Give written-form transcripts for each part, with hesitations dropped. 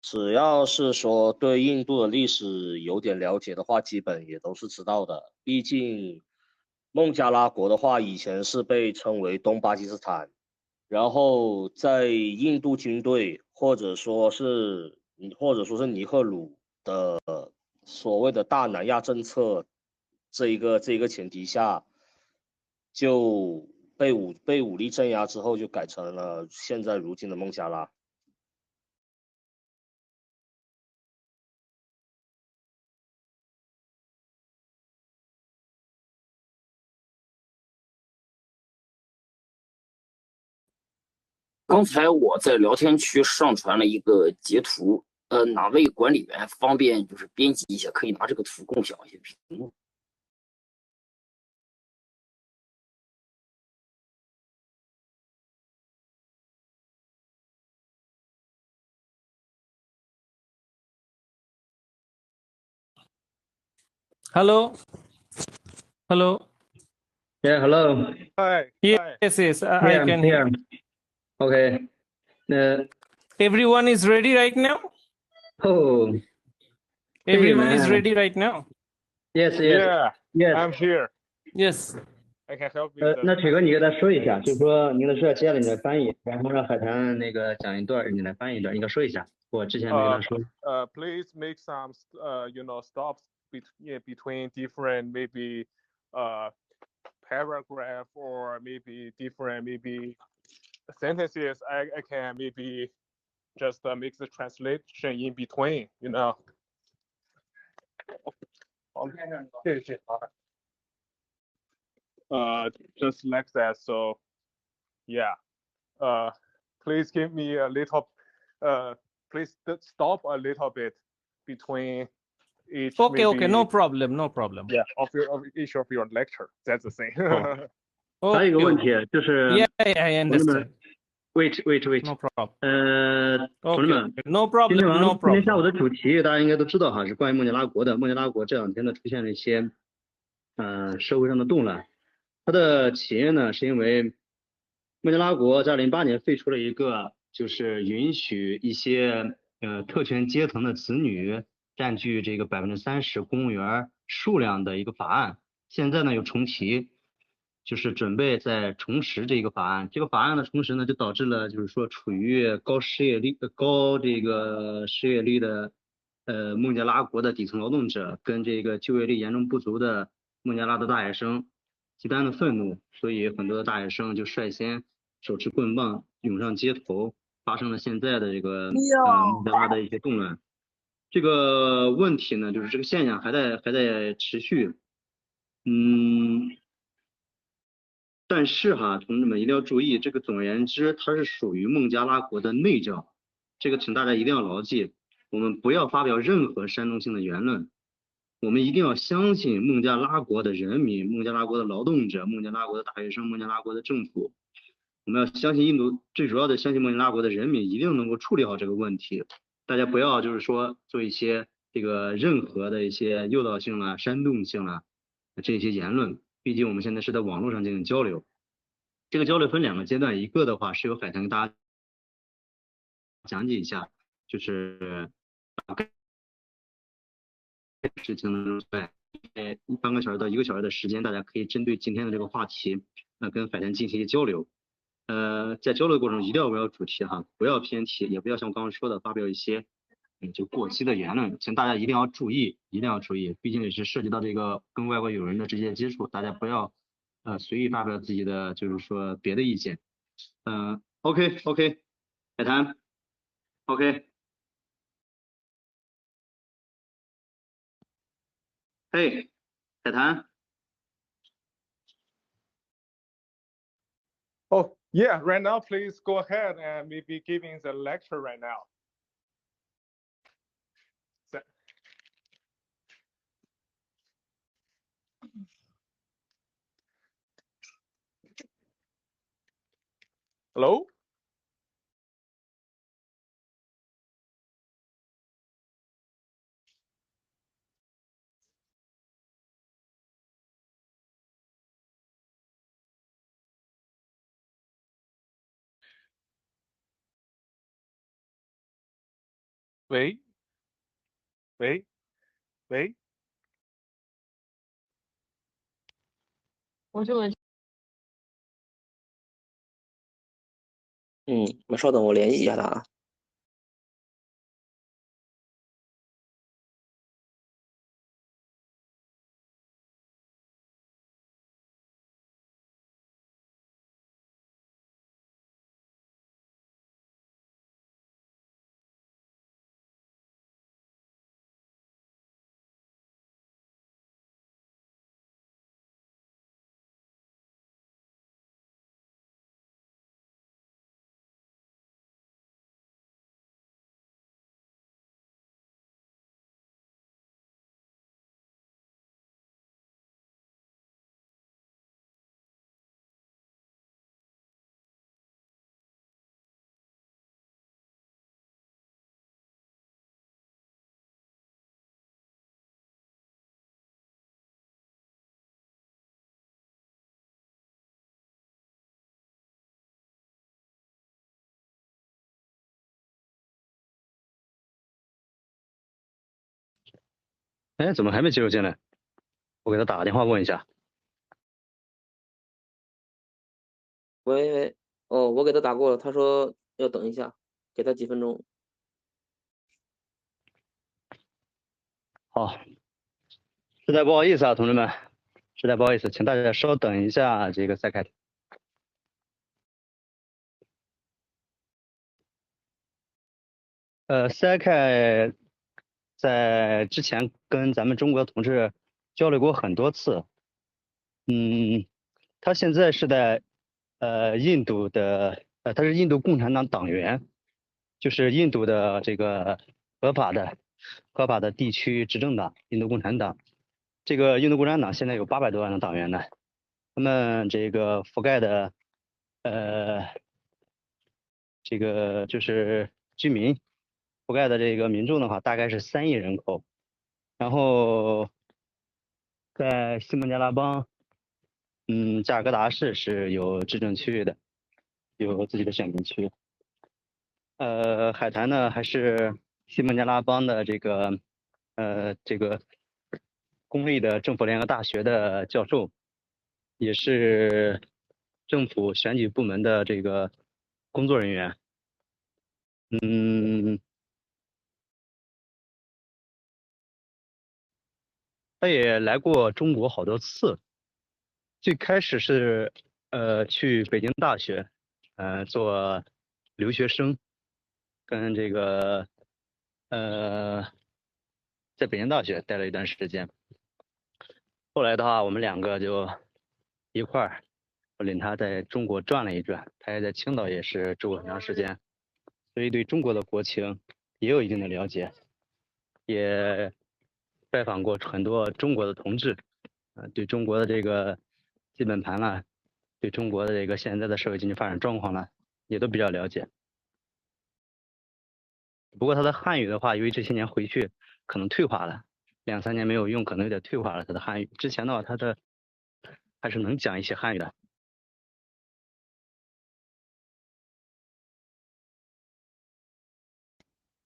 只要是说对印度的历史有点了解的话，基本也都是知道的。毕竟孟加拉国的话，以前是被称为东巴基斯坦，然后在印度军队或者说是尼赫鲁所谓的大南亚政策这一个前提下，就被武力镇压之后，就改成了现在如今的孟加拉。刚才我在聊天区上传了一个截图，哪位管理员方便就是编辑一下，可以拿这个图共享一下屏幕。Hello, hello. Yeah, hello. Hi, hi. Yes, yes, I Here, can hear. here. Okay. Uh, Everyone is ready right now? oh, hey, Everyone is man. ready right now? Yes, yes, Yeah, yes. I'm here. Yes. I can help with the 那腿哥，你给他说一下，就是translation. 说你给他说一下，接下来你来翻译，然后让海涵那个讲一段，你来翻译一段，你给他说一下。我之前没跟他说。Please make some, stops between different maybe uh paragraph or maybe different maybe sentences. I can maybe just make the translation in between. 好，谢谢啊。Just like that. So yeah. Please give me a little. Please stop a little bit between each Okay, okay, no maybe. problem, no problem. Yeah, of each of your lecture. That's the thing. 还有一个 Okay, 问 okay. 题就是，Yeah, I 同志们 understand. ，wait，No problem. 同志 Okay, 们，okay. No 今天 problem, 晚上 no 今天下午 problem. 的主题大家应该都知道哈，是关于孟加拉国的。孟加拉国这两天呢出现了一些社会上的动乱，它的起因呢是因为孟加拉国在2008年废除了一个就是允许一些特权阶层的子女占据这个30%公务员数量的一个法案，现在呢又重提，就是准备再重拾这个法案。这个法案的重拾呢，就导致了就是说处于高失业率、高这个失业率的孟加拉国的底层劳动者跟这个就业率严重不足的孟加拉的大学生极端的愤怒，所以很多的大学生就率先手持棍棒涌上街头，发生了现在的这个孟加拉的一些动乱。这个问题呢，就是这个现象还在持续，嗯，但是哈，同志们一定要注意，这个总而言之，它是属于孟加拉国的内政，这个请大家一定要牢记，我们不要发表任何煽动性的言论，我们一定要相信孟加拉国的人民、孟加拉国的劳动者、孟加拉国的大学生、孟加拉国的政府，我们要相信印度，最主要的相信孟加拉国的人民一定能够处理好这个问题，大家不要就是说做一些这个任何的一些诱导性啦、煽动性啦这些言论。毕竟我们现在是在网络上进行交流，这个交流分两个阶段，一个的话是由海豚跟大家讲解一下，就是事情在半个小时到1个小时的时间，大家可以针对今天的这个话题，跟海豚进行一些交流。在交流的过程中一定要围绕主题哈，不要偏题，也不要像我刚刚说的发表一些就过激的言论，请大家一定要注意，一定要注意，毕竟也是涉及到这个跟外国友人的直接接触，大家不要随意发表自己的就是说别的意见。OK OK，海滩 OK，嘿，海滩。Oh yeah, right now please go ahead and maybe giving the lecture right now. Hello? 喂喂喂，我就问，那稍等，我联系一下他啊。哎，怎么还没接入进来？我给他打个电话问一下。喂喂，哦，我给他打过了，他说要等一下，给他几分钟。好，实在不好意思啊，同志们，实在不好意思，请大家稍等一下这个赛凯。赛凯在之前跟咱们中国的同志交流过很多次，他现在是在印度的他是印度共产党党员，就是印度的这个合法的地区执政党印度共产党。这个印度共产党现在有800多万的党员呢，他们这个覆盖的这个就是居民覆盖的这个民众的话，大概是3亿人口。然后在西孟加拉邦，加尔各答市是有执政区域的，有自己的选民区。海滩呢还是西孟加拉邦的这个公立的政府联合大学的教授，也是政府选举部门的这个工作人员。他也来过中国好多次，最开始是去北京大学做留学生，跟这个在北京大学待了一段时间。后来的话，我们2个就一块儿，我领他在中国转了一转，他也在青岛也是住过很长时间，所以对中国的国情也有一定的了解，也拜访过很多中国的同志，对中国的这个基本盘啦，对中国的这个现在的社会经济发展状况啦，也都比较了解。不过他的汉语的话，由于这些年回去可能退化了，2、3年没有用，可能有点退化了他的汉语。之前的话，他的还是能讲一些汉语的。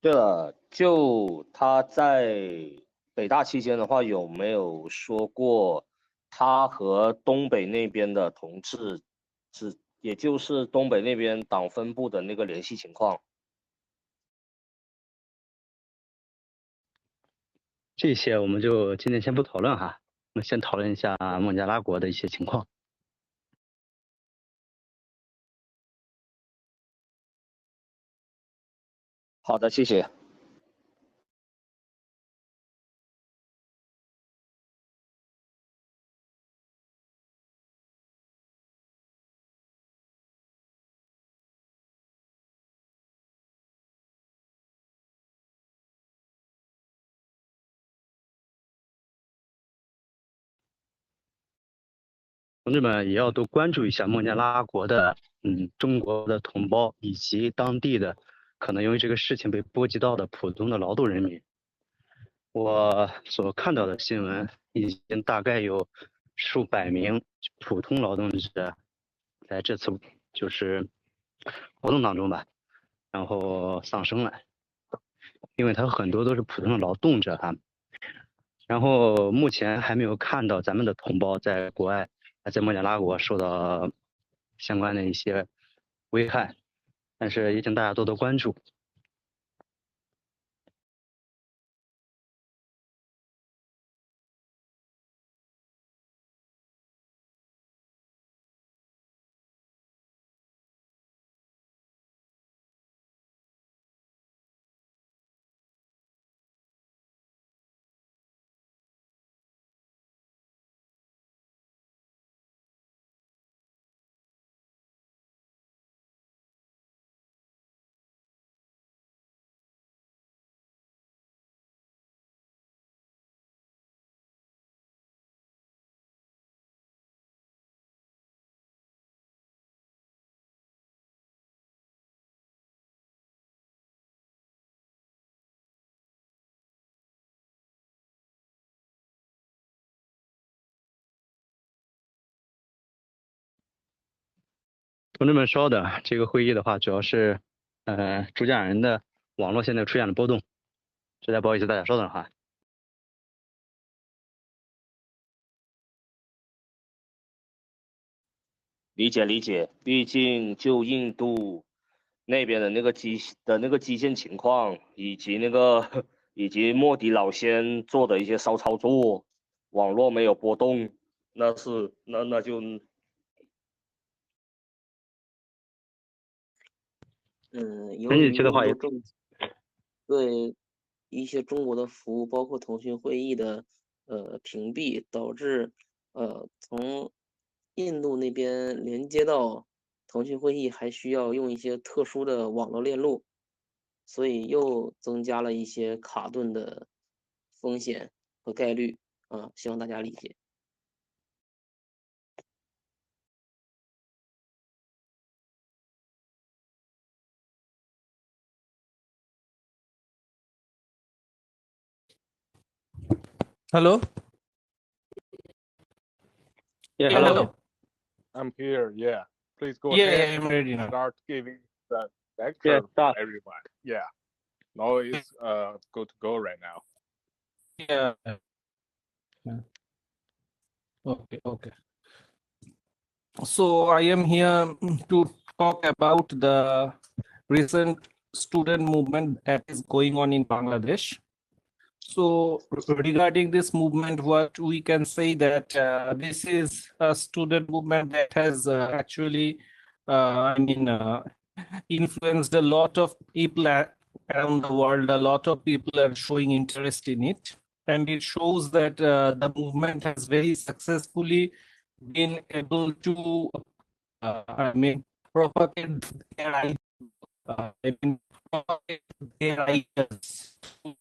对了，就他在北大期间的话，有没有说过他和东北那边的同志也就是东北那边党分部的那个联系情况？这些我们就今天先不讨论哈，我们先讨论一下孟加拉国的一些情况。好的，谢谢。同志们也要多关注一下孟加拉国的中国的同胞以及当地的可能由于这个事情被波及到的普通的劳动人民。我所看到的新闻已经大概有数百名普通劳动者在这次就是活动当中吧，然后丧生了。因为他很多都是普通的劳动者哈。然后目前还没有看到咱们的同胞在国外，在孟加拉国受到相关的一些危害，但是也请大家多多关注。同志们稍等，这个会议的话主要是主讲人的网络现在出现了波动，实在不好意思，大家稍等哈。理解理解，毕竟就印度那边的那个基建情况，以及以及莫迪老先做的一些骚操作，网络没有波动，那就由于对一些中国的服务，包括腾讯会议的屏蔽，导致从印度那边连接到腾讯会议还需要用一些特殊的网络链路，所以又增加了一些卡顿的风险和概率啊，希望大家理解。Hello? Yeah, Hello. I'm here. Yeah. Please go Yeah, ahead. I'm ready now. Start giving the lecture Yeah, start. to everyone. Yeah. Now it's good to go right now. Yeah. Okay, okay. So I am here to talk about the recent student movement that is going on in Bangladesh. So regarding this movement, what we can say that this is a student movement that has actually, influenced a lot of people around the world. A lot of people are showing interest in it, and it shows that the movement has very successfully been able to, propagate their ideas to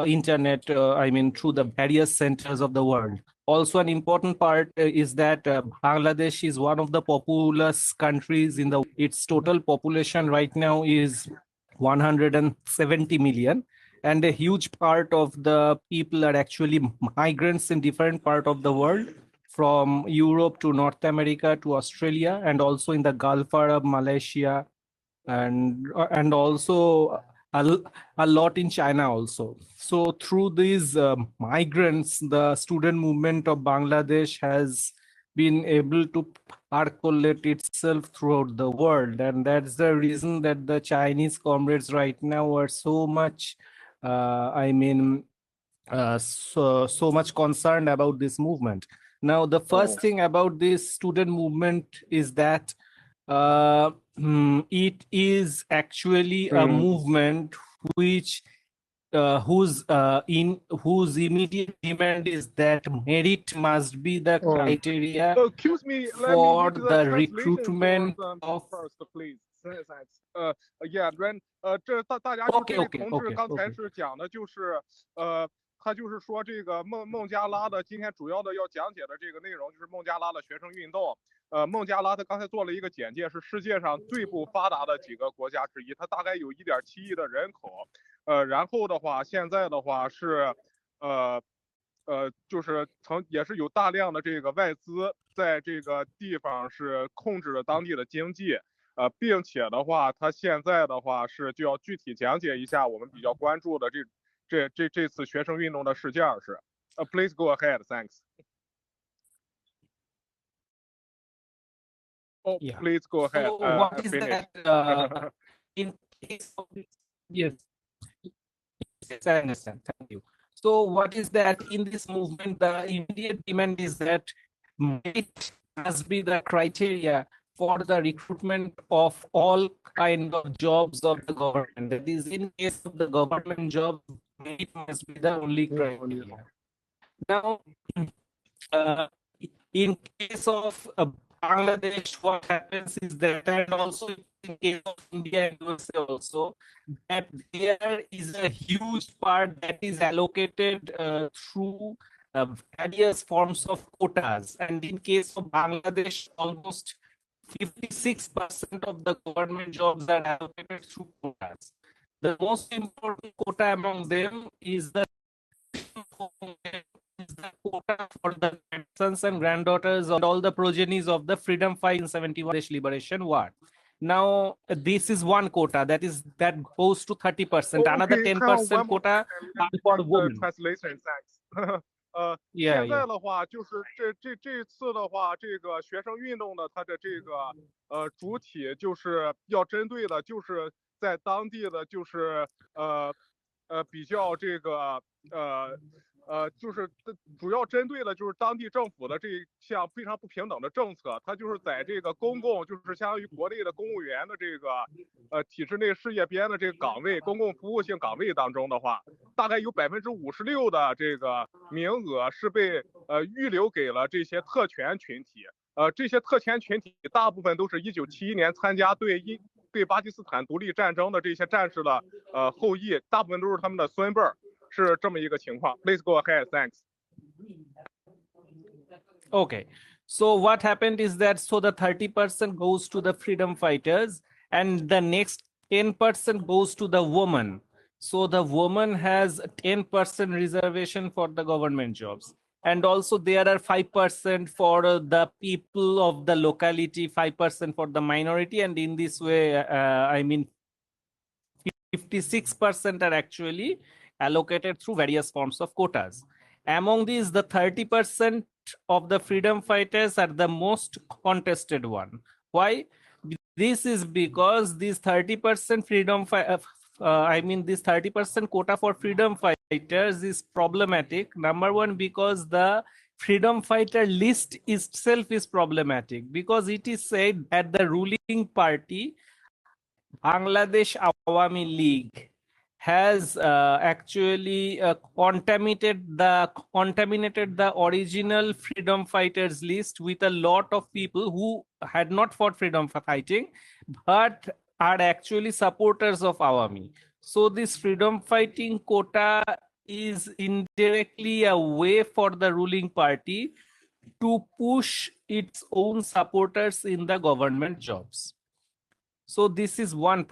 internet, through the various centers of the world. Also, an important part is that Bangladesh is one of the populous countries in the. Its total population right now is 170 million, and a huge part of the people are actually migrants in different part of the world, from Europe to North America to Australia, and also in the Gulf Arab, Malaysia, and also a lot in China also. So through these migrants, the student movement of Bangladesh has been able to percolate itself throughout the world, and that's the reason that the Chinese comrades right now are so much, so much concerned about this movement. Now, the first thing about this student movement is that it is actually a movement which whose immediate demand is that merit must be the criteria Excuse me, let me for read the translation recruitment for them of. first, please. Thanks. Yeah, 这大家就这位同志刚才是讲的就是他就是说这个孟加拉的今天主要的要讲解的这个内容就是孟加拉的学生运动。孟加拉他刚才做了一个简介，是世界上最不发达的几个国家之一，它大概有1.7亿的人口。然后的话，现在的话是就是也是有大量的这个外资在这个地方是控制了当地的经济。并且的话，他现在的话就要具体讲解一下我们比较关注的这次学生运动的事件是。Please go ahead, thanks. Oh, Yeah. please go ahead. So what is Finish. that in case of yes, yes, I understand. Thank you. So what is that in this movement? The immediate demand is that merit must be the criteria for the recruitment of all kind of jobs of the government. That is, in case of the government job, merit must be the only criteria. Now, in case of Bangladesh, what happens is that, and also in case of India and USA also, that there is a huge part that is allocated through various forms of quotas. And in case of Bangladesh, almost 56% of the government jobs are allocated through quotas. The most important quota among them is the quota for the sons and granddaughters of all the progenies of the freedom fight in 71 Liberation War. Now, this is one quota that goes to 30%. Another 10% quota for women. Translation, thanks. 现在的话就是这次的话，这个学生运动的它的这个主体就是要针对的，就是在当地的就是比较这个就是主要针对的就是当地政府的这项非常不平等的政策，它就是在这个就是相当于国内的公务员的这个体制内事业编的这个岗位，公共服务性岗位当中的话，大概有56%的这个名额是被预留给了这些特权群体。这些特权群体大部分都是1971年参加对巴基斯坦独立战争的这些战士的后裔，大部分都是他们的孙辈儿。是这么一个情况。Please go ahead, thanks. Okay, so what happened is that the 30% goes to the freedom fighters, and the next 10% goes to the woman. So the woman has 10% reservation for the government jobs, and also there are 5% for the people of the locality, 5% for the minority, and in this way, 56% are actually allocated through various forms of quotas. Among these, the 30% of the freedom fighters are the most contested one. Why? This is because this 30% this 30% quota for freedom fighters is problematic. Number one, because the freedom fighter list itself is problematic, because it is said that the ruling party, Bangladesh Awami League, has actually contaminated the original freedom fighters list with a lot of people who had not fought freedom fighting but are actually supporters of Awami. So this freedom fighting quota is indirectly a way for the ruling party to push its own supporters in the government jobs. So this is one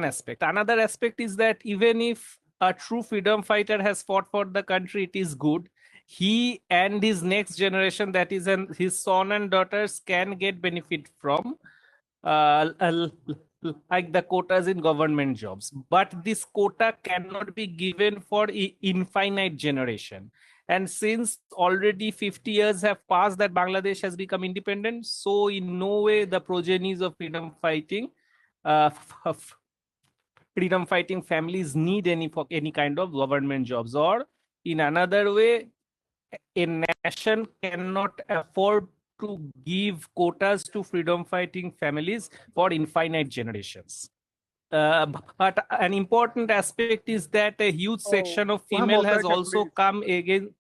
aspect. Another aspect is that even if a true freedom fighter has fought for the country, it is good. He and his next generation, that is his son and daughters, can get benefit from like the quotas in government jobs. But this quota cannot be given for infinite generation. And since already 50 years have passed that Bangladesh has become independent, so in no way the progenies of freedom fighting families need any kind of government jobs, or in another way, a nation cannot afford to give quotas to freedom fighting families for infinite generations. But an important aspect is that a huge section of female has also come again.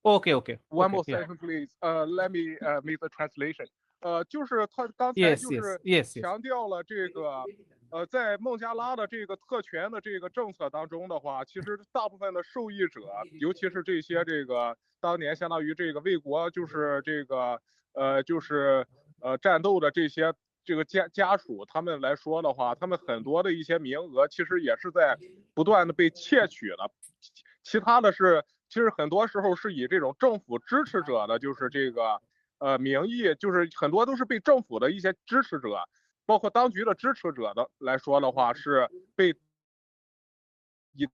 Okay. One more second, please. Let me make the translation. 就是他刚才就是强调了这个在孟加拉的这个特权的这个政策当中的话，其实大部分的受益者，尤其是这些这个当年相当于这个为国就是这个战斗的这些这个家属，他们来说的话，他们很多的一些名额其实也是在不断的被窃取的。其他的是，其实很多时候是以这种政府支持者的，就是这个名义，就是很多都是被政府的一些支持者包括当局的支持者的来说的话，是被以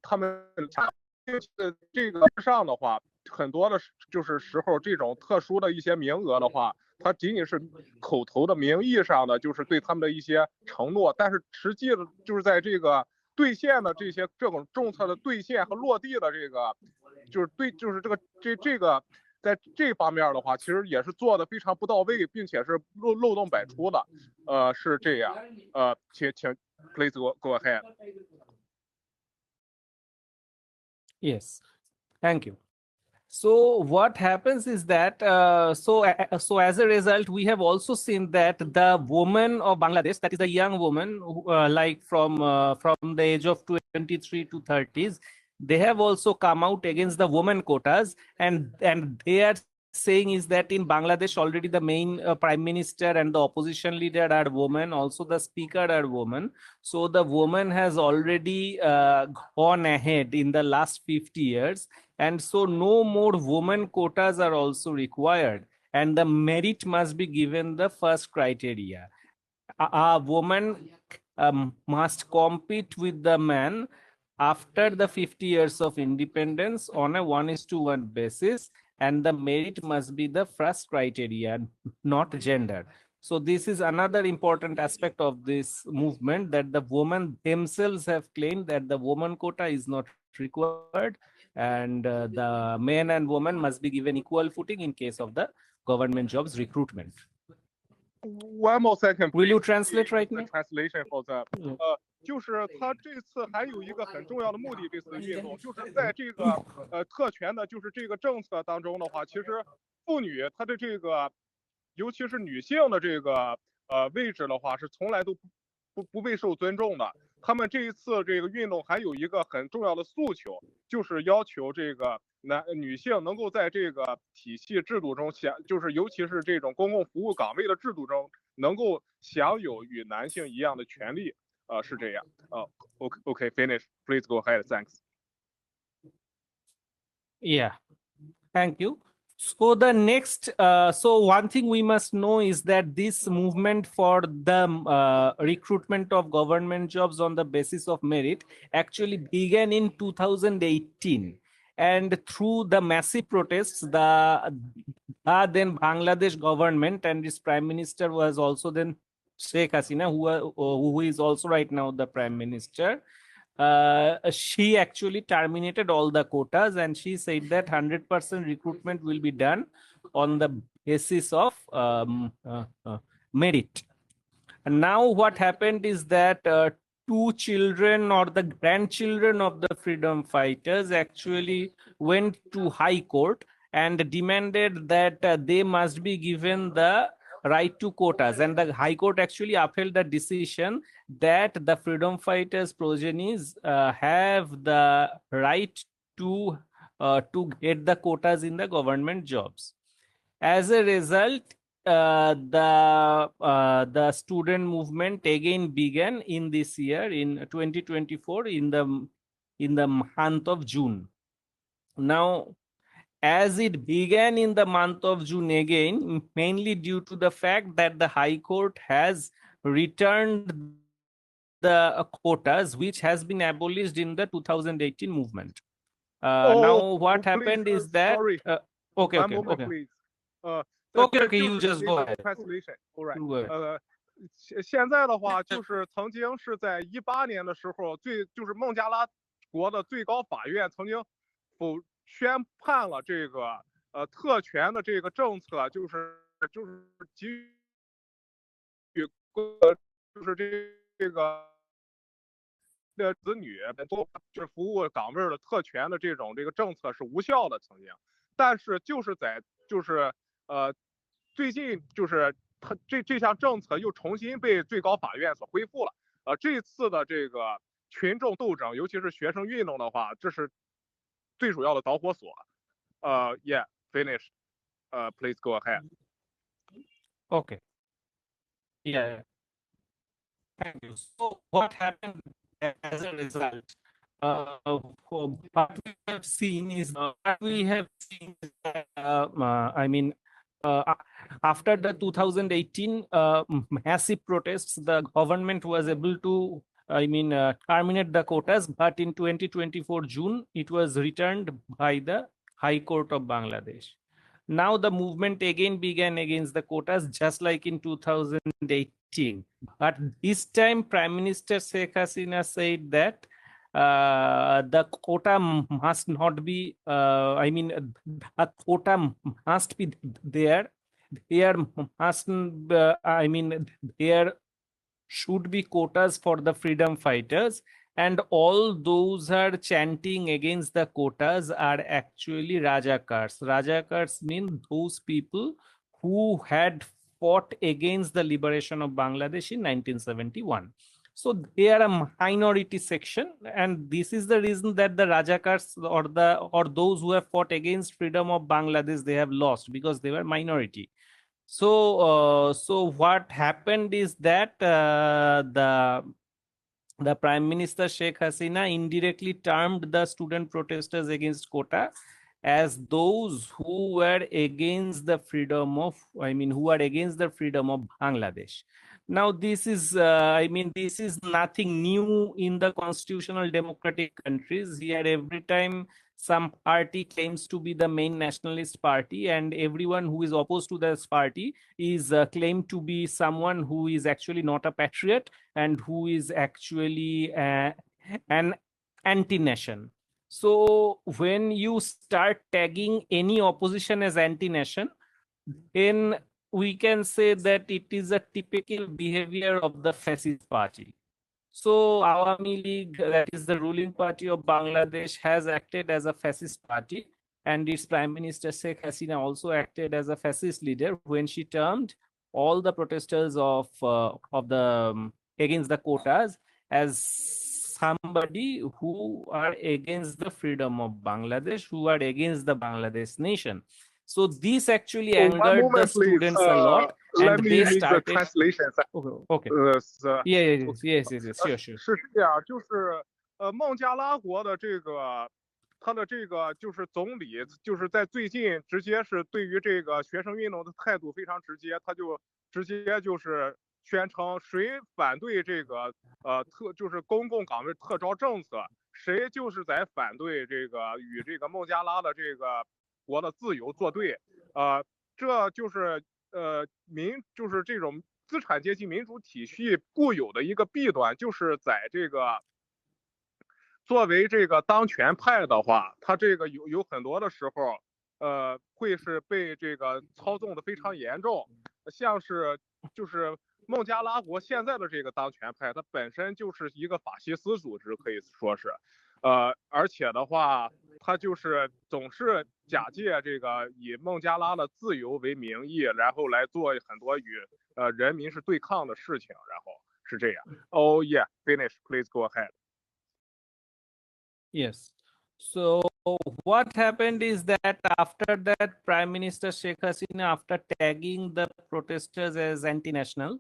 他们这个上的话，很多的就是时候这种特殊的一些名额的话，它仅仅是口头的名义上的，就是对他们的一些承诺，但是实际的就是在这个兑现的这种政策的兑现和落地的这个，就是这个在这方面的话，其实也是做的非常不到位，并且是漏洞百出的，是这样，请 please go ahead. Yes, thank you. So what happens is that so as a result, we have also seen that the woman of Bangladesh, that is a young woman, like from the age of 23 to 30s, they have also come out against the women quotas, and they are saying is that in Bangladesh already the main prime minister and the opposition leader are women, also the speaker are women. So the woman has already gone ahead in the last 50 years, and so no more women quotas are also required, and the merit must be given the first criteria. A woman must compete with the man after the 50 years of independence on a 1:1 basis, and the merit must be the first criteria, not gender. So this is another important aspect of this movement, that the women themselves have claimed that the woman quota is not required, and the men and women must be given equal footing in case of the government jobs recruitment. One more second. Will you translate right the now? translation for that. 就是他这次还有一个很重要的目的，这次运动就是在这个特权的，就是这个政策当中的话，其实妇女她的这个，尤其是女性的这个位置的话，是从来都不被受尊重的。他们这一次这个运动还有一个很重要的诉求，就是要求这个女性能够在这个体系制度中就是尤其是这种公共服务岗位的制度中，能够享有与男性一样的权利。是这样。Okay, finish. Please go ahead. Thanks. Yeah, thank you. So the next, so one thing we must know is that this movement for the recruitment of government jobs on the basis of merit actually began in 2018. And through the massive protests, the then Bangladesh government and its prime minister was also then Sheikh Hasina, who is also right now the prime minister. She actually terminated all the quotas, and she said that 100% recruitment will be done on the basis of merit. And now what happened is that two children or the grandchildren of the freedom fighters actually went to High Court and demanded that they must be given the right to quotas, and the High Court actually upheld the decision that the freedom fighters' progenies have the right to get the quotas in the government jobs. As a result, the student movement again began in this year in 2024 in the month of June. Now, as it began in the month of June again, mainly due to the fact that the High Court has returned the quotas, which has been abolished in the 2018 movement. Now, what happened is that... Sorry. Okay, One moment, okay. please. Okay, you just go ahead. Translation. All right. Go ahead. 现在的话，就是曾经是在18年的时候，就是孟加拉国的最高法院曾经宣判了这个特权的这个政策，就是给予就是这个子女就是服务岗位的特权的这个政策是无效的曾经，但是最近就是这项政策又重新被最高法院所恢复了。这次的这个群众斗争，尤其是学生运动的话，这是最主要的导火索。Yeah, finish. Please go ahead. Okay. Yeah. Thank you. So what happened as a result? What we have seen is that I mean, after the 2018 massive protests, the government was able to, terminate the quotas, but in 2024 June, it was returned by the High Court of Bangladesh. Now the movement again began against the quotas, just like in 2018. But this time, Prime Minister Sheikh Hasina said that the quota must not be, a quota must be there. There must, there should be quotas for the freedom fighters, and all those are chanting against the quotas are actually Rajakars. Rajakars mean those people who had fought against the liberation of Bangladesh in 1971. So they are a minority section, and this is the reason that the Rajakars or those who have fought against freedom of Bangladesh, they have lost because they were minority. So, so what happened is that the Prime Minister Sheikh Hasina indirectly termed the student protesters against quota as those who were against the freedom of, who are against the freedom of Bangladesh. Now, this is, this is nothing new in the constitutional democratic countries. Here, every time some party claims to be the main nationalist party, and everyone who is opposed to this party is claimed to be someone who is actually not a patriot and who is actually an anti-nation. So when you start tagging any opposition as anti-nation, then we can say that it is a typical behavior of the fascist party. So Awami League, that is the ruling party of Bangladesh, has acted as a fascist party, and its Prime Minister Sheikh Hasina also acted as a fascist leader when she termed all the protesters of the against the quotas as somebody who are against the freedom of Bangladesh, who are against the Bangladesh nation. So this actually angered the students a lot, and they started. The translation. Okay. Yes. Sure. 是这样，就是孟加拉国的这个他的这个就是总理，就是在最近直接是对于这个学生运动的态度非常直接，他就直接就是宣称谁反对这个就是公共岗位特招政策，谁就是在反对这个与这个孟加拉的这个国的自由作对，这就是就是这种资产阶级民主体系固有的一个弊端，就是在这个作为这个当权派的话，他这个有很多的时候，会是被这个操纵的非常严重，像是就是孟加拉国现在的这个当权派，它本身就是一个法西斯组织，可以说是，而且的话，他就是总是假借这个以孟加拉的自由为名义，然后来做很多与人民是对抗的事情，然后是这样。Oh yeah, finish, please go ahead. Yes. So what happened is that after that, Prime Minister Sheikh Hasina, after tagging the protesters as anti-national,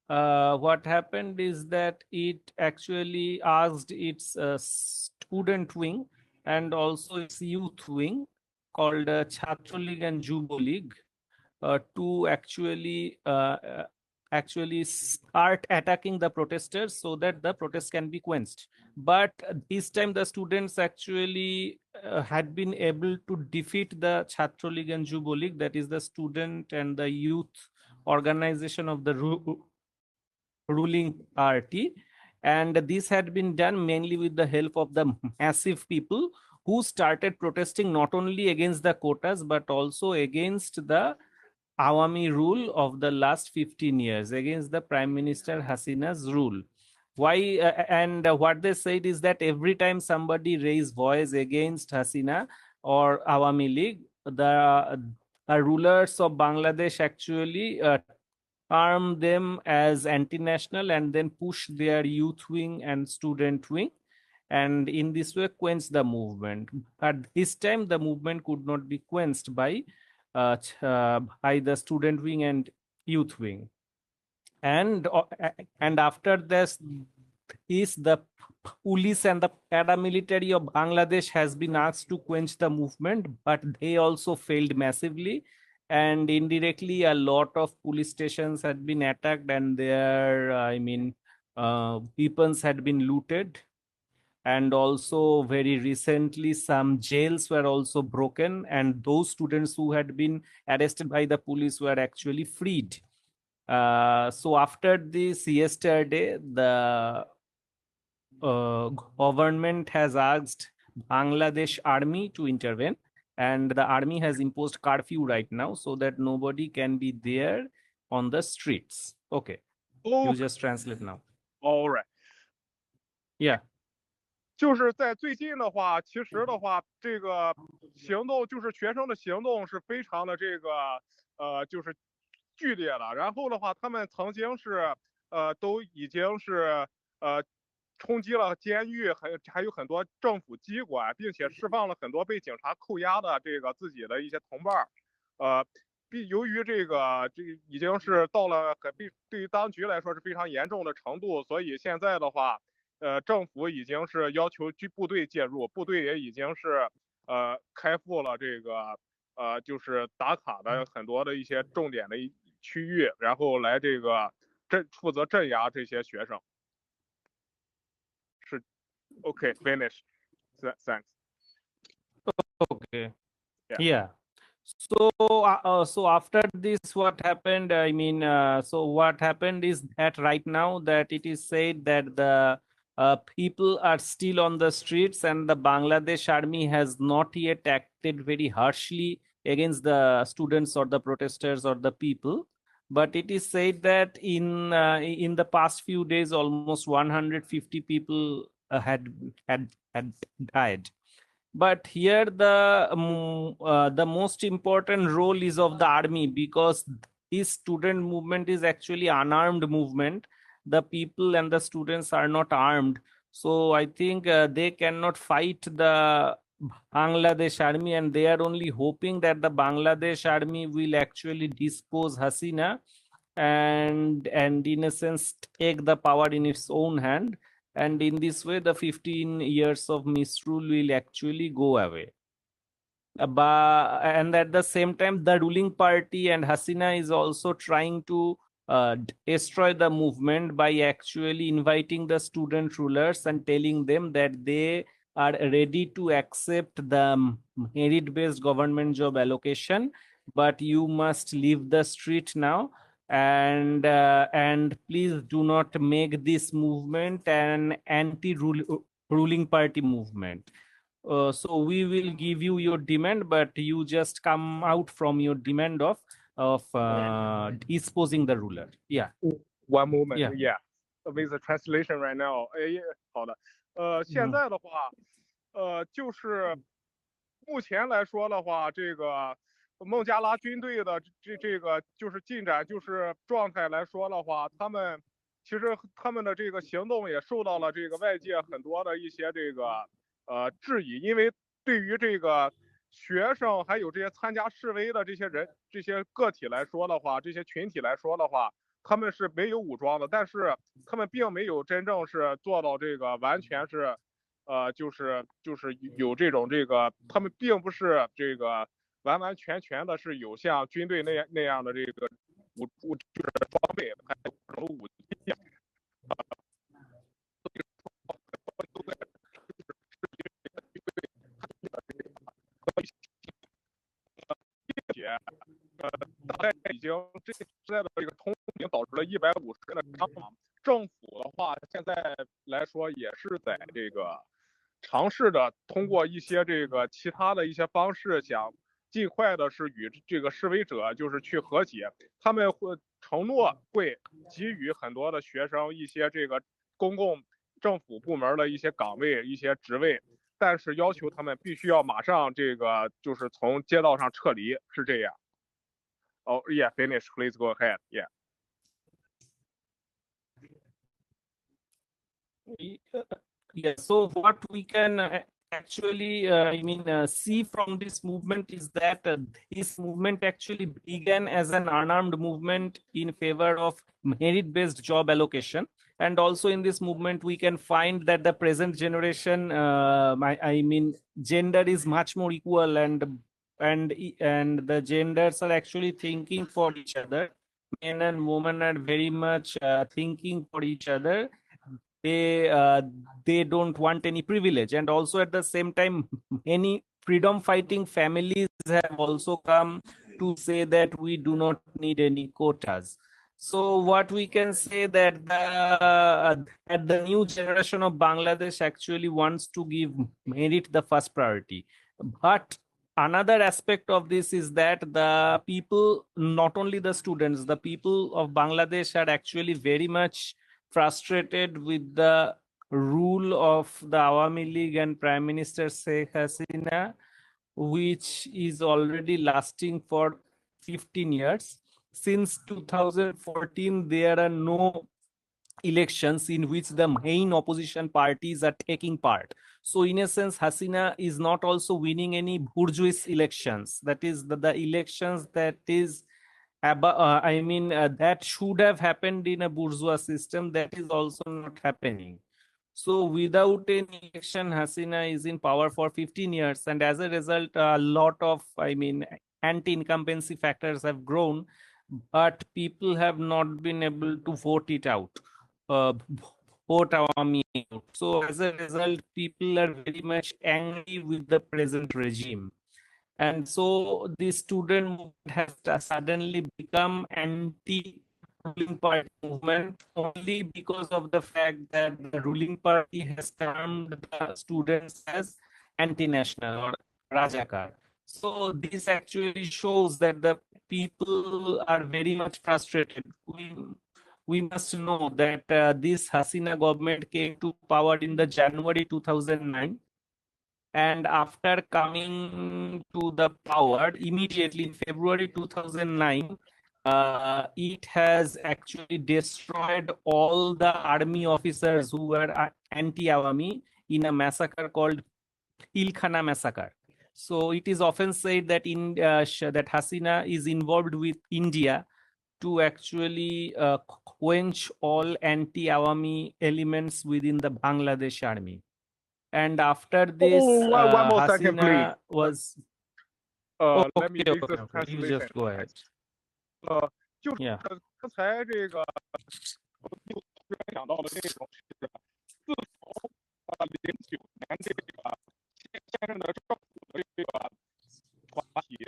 what happened is that it actually asked its student wing and also its youth wing called Chhatra League and Jubo League to actually start attacking the protesters so that the protests can be quenched. But this time the students actually had been able to defeat the Chhatra League and Jubo League, that is the student and the youth organization of the ruling party. And this had been done mainly with the help of the massive people who started protesting not only against the quotas but also against the Awami rule of the last 15 years, against the Prime Minister Hasina's rule. Why? And what they said is that every time somebody raised voice against Hasina or Awami League, the rulers of Bangladesh actually arm them as anti-national and then push their youth wing and student wing, and in this way quench the movement. But this time the movement could not be quenched by the student wing and youth wing. And after this is the police and the paramilitary of Bangladesh has been asked to quench the movement, but they also failed massively. and indirectly a lot of police stations had been attacked and their weapons had been looted, and also very recently some jails were also broken and those students who had been arrested by the police were actually freed. So after this yesterday, the government has asked Bangladesh army to intervene, and the army has imposed curfew right now so that nobody can be there on the streets. Okay, you just translate now. All right. Yeah. 就是在最近的话，其实的话，这个行动就是学生的行动是非常的这个就是剧烈的。然后的话，他们曾经是都已经是冲击了监狱，还有很多政府机关，并且释放了很多被警察扣押的这个自己的一些同伴由于这已经是到了对于当局来说是非常严重的程度，所以现在的话。政府已经是要求部队介入，部队也已经是开赴了这个就是打卡的很多的一些重点的区域，然后来这个负责镇压这些学生。是 ，OK, finish. Thanks. Okay. Yeah. So after this, what happened? So what happened is that right now that it is said that the people are still on the streets and the Bangladesh army has not yet acted very harshly against the students or the protesters or the people. But it is said that in the past few days, almost 150 people had died. But here the most important role is of the army, because this student movement is actually unarmed movement. The people and the students are not armed, so I think they cannot fight the Bangladesh army, and they are only hoping that the Bangladesh army will actually dispose Hasina and in a sense take the power in its own hand. And in this way, the 15 years of misrule will actually go away. And at the same time, the ruling party and Hasina is also trying to destroy the movement by actually inviting the student rulers and telling them that they are ready to accept the merit-based government job allocation, but you must leave the street now. And please do not make this movement an anti-ruling party movement. So we will give you your demand, but you just come out from your demand of disposing the ruler. Yeah. One moment. Yeah. With the translation right now. 好的。现在的话，就是目前来说的话，这个。孟加拉军队的这个就是进展，就是状态来说的话，其实他们的这个行动也受到了这个外界很多的一些这个质疑，因为对于这个学生还有这些参加示威的这些人、这些个体来说的话，这些群体来说的话，他们是没有武装的，但是他们并没有真正是做到这个完全是就是有这种他们并不是这个。完完全全的是有像军队那样的这个就是装备，还有各种武器大概已经现在的这个通行导致了150人的伤亡。政府的话，现在来说也是在这个尝试着通过一些这个其他的一些方式想。尽快的是与这个示威者就是去和解，他们会承诺会给予很多的学生一些这个公共政府部门的一些岗位、一些职位，但是要求他们必须要马上这个就是从街道上撤离，是这样。Oh, yeah, finish. Please go ahead. Yeah. Yeah. So what we can actually see from this movement is that this movement actually began as an unarmed movement in favor of merit-based job allocation, and also in this movement we can find that the present generation gender is much more equal, and the genders are actually thinking for each other. Men and women are very much thinking for each other. They don't want any privilege, and also at the same time many freedom fighting families have also come to say that we do not need any quotas. So what we can say that the new generation of Bangladesh actually wants to give merit the first priority. But another aspect of this is that the people, not only the students, the people of Bangladesh are actually very much frustrated with the rule of the Awami League and Prime Minister Sheikh Hasina, which is already lasting for 15 years. Since 2014, there are no elections in which the main opposition parties are taking part. So in a sense, Hasina is not also winning any bourgeois elections. That is the elections that is that should have happened in a bourgeois system, that is also not happening. So without any election, Hasina is in power for 15 years, and as a result, a lot of, anti-incumbency factors have grown, but people have not been able to vote it out. Vote Awami out. So as a result, people are very much angry with the present regime. And so the student movement has suddenly become anti-ruling party movement only because of the fact that the ruling party has termed the students as anti-national or Rajakar. So this actually shows that the people are very much frustrated. We must know that this Hasina government came to power in the January 2009. And after coming to the power, immediately in February 2009, it has actually destroyed all the army officers who were anti-Awami in a massacre called Ilkhana massacre. So it is often said that that Hasina is involved with India to actually quench all anti-Awami elements within the Bangladesh army. And after this, one more second, please. Hasina was. Let me make this okay. You just go ahead. 就是刚才这个讲到的内容是，自从09年这个现任的政府的这个团体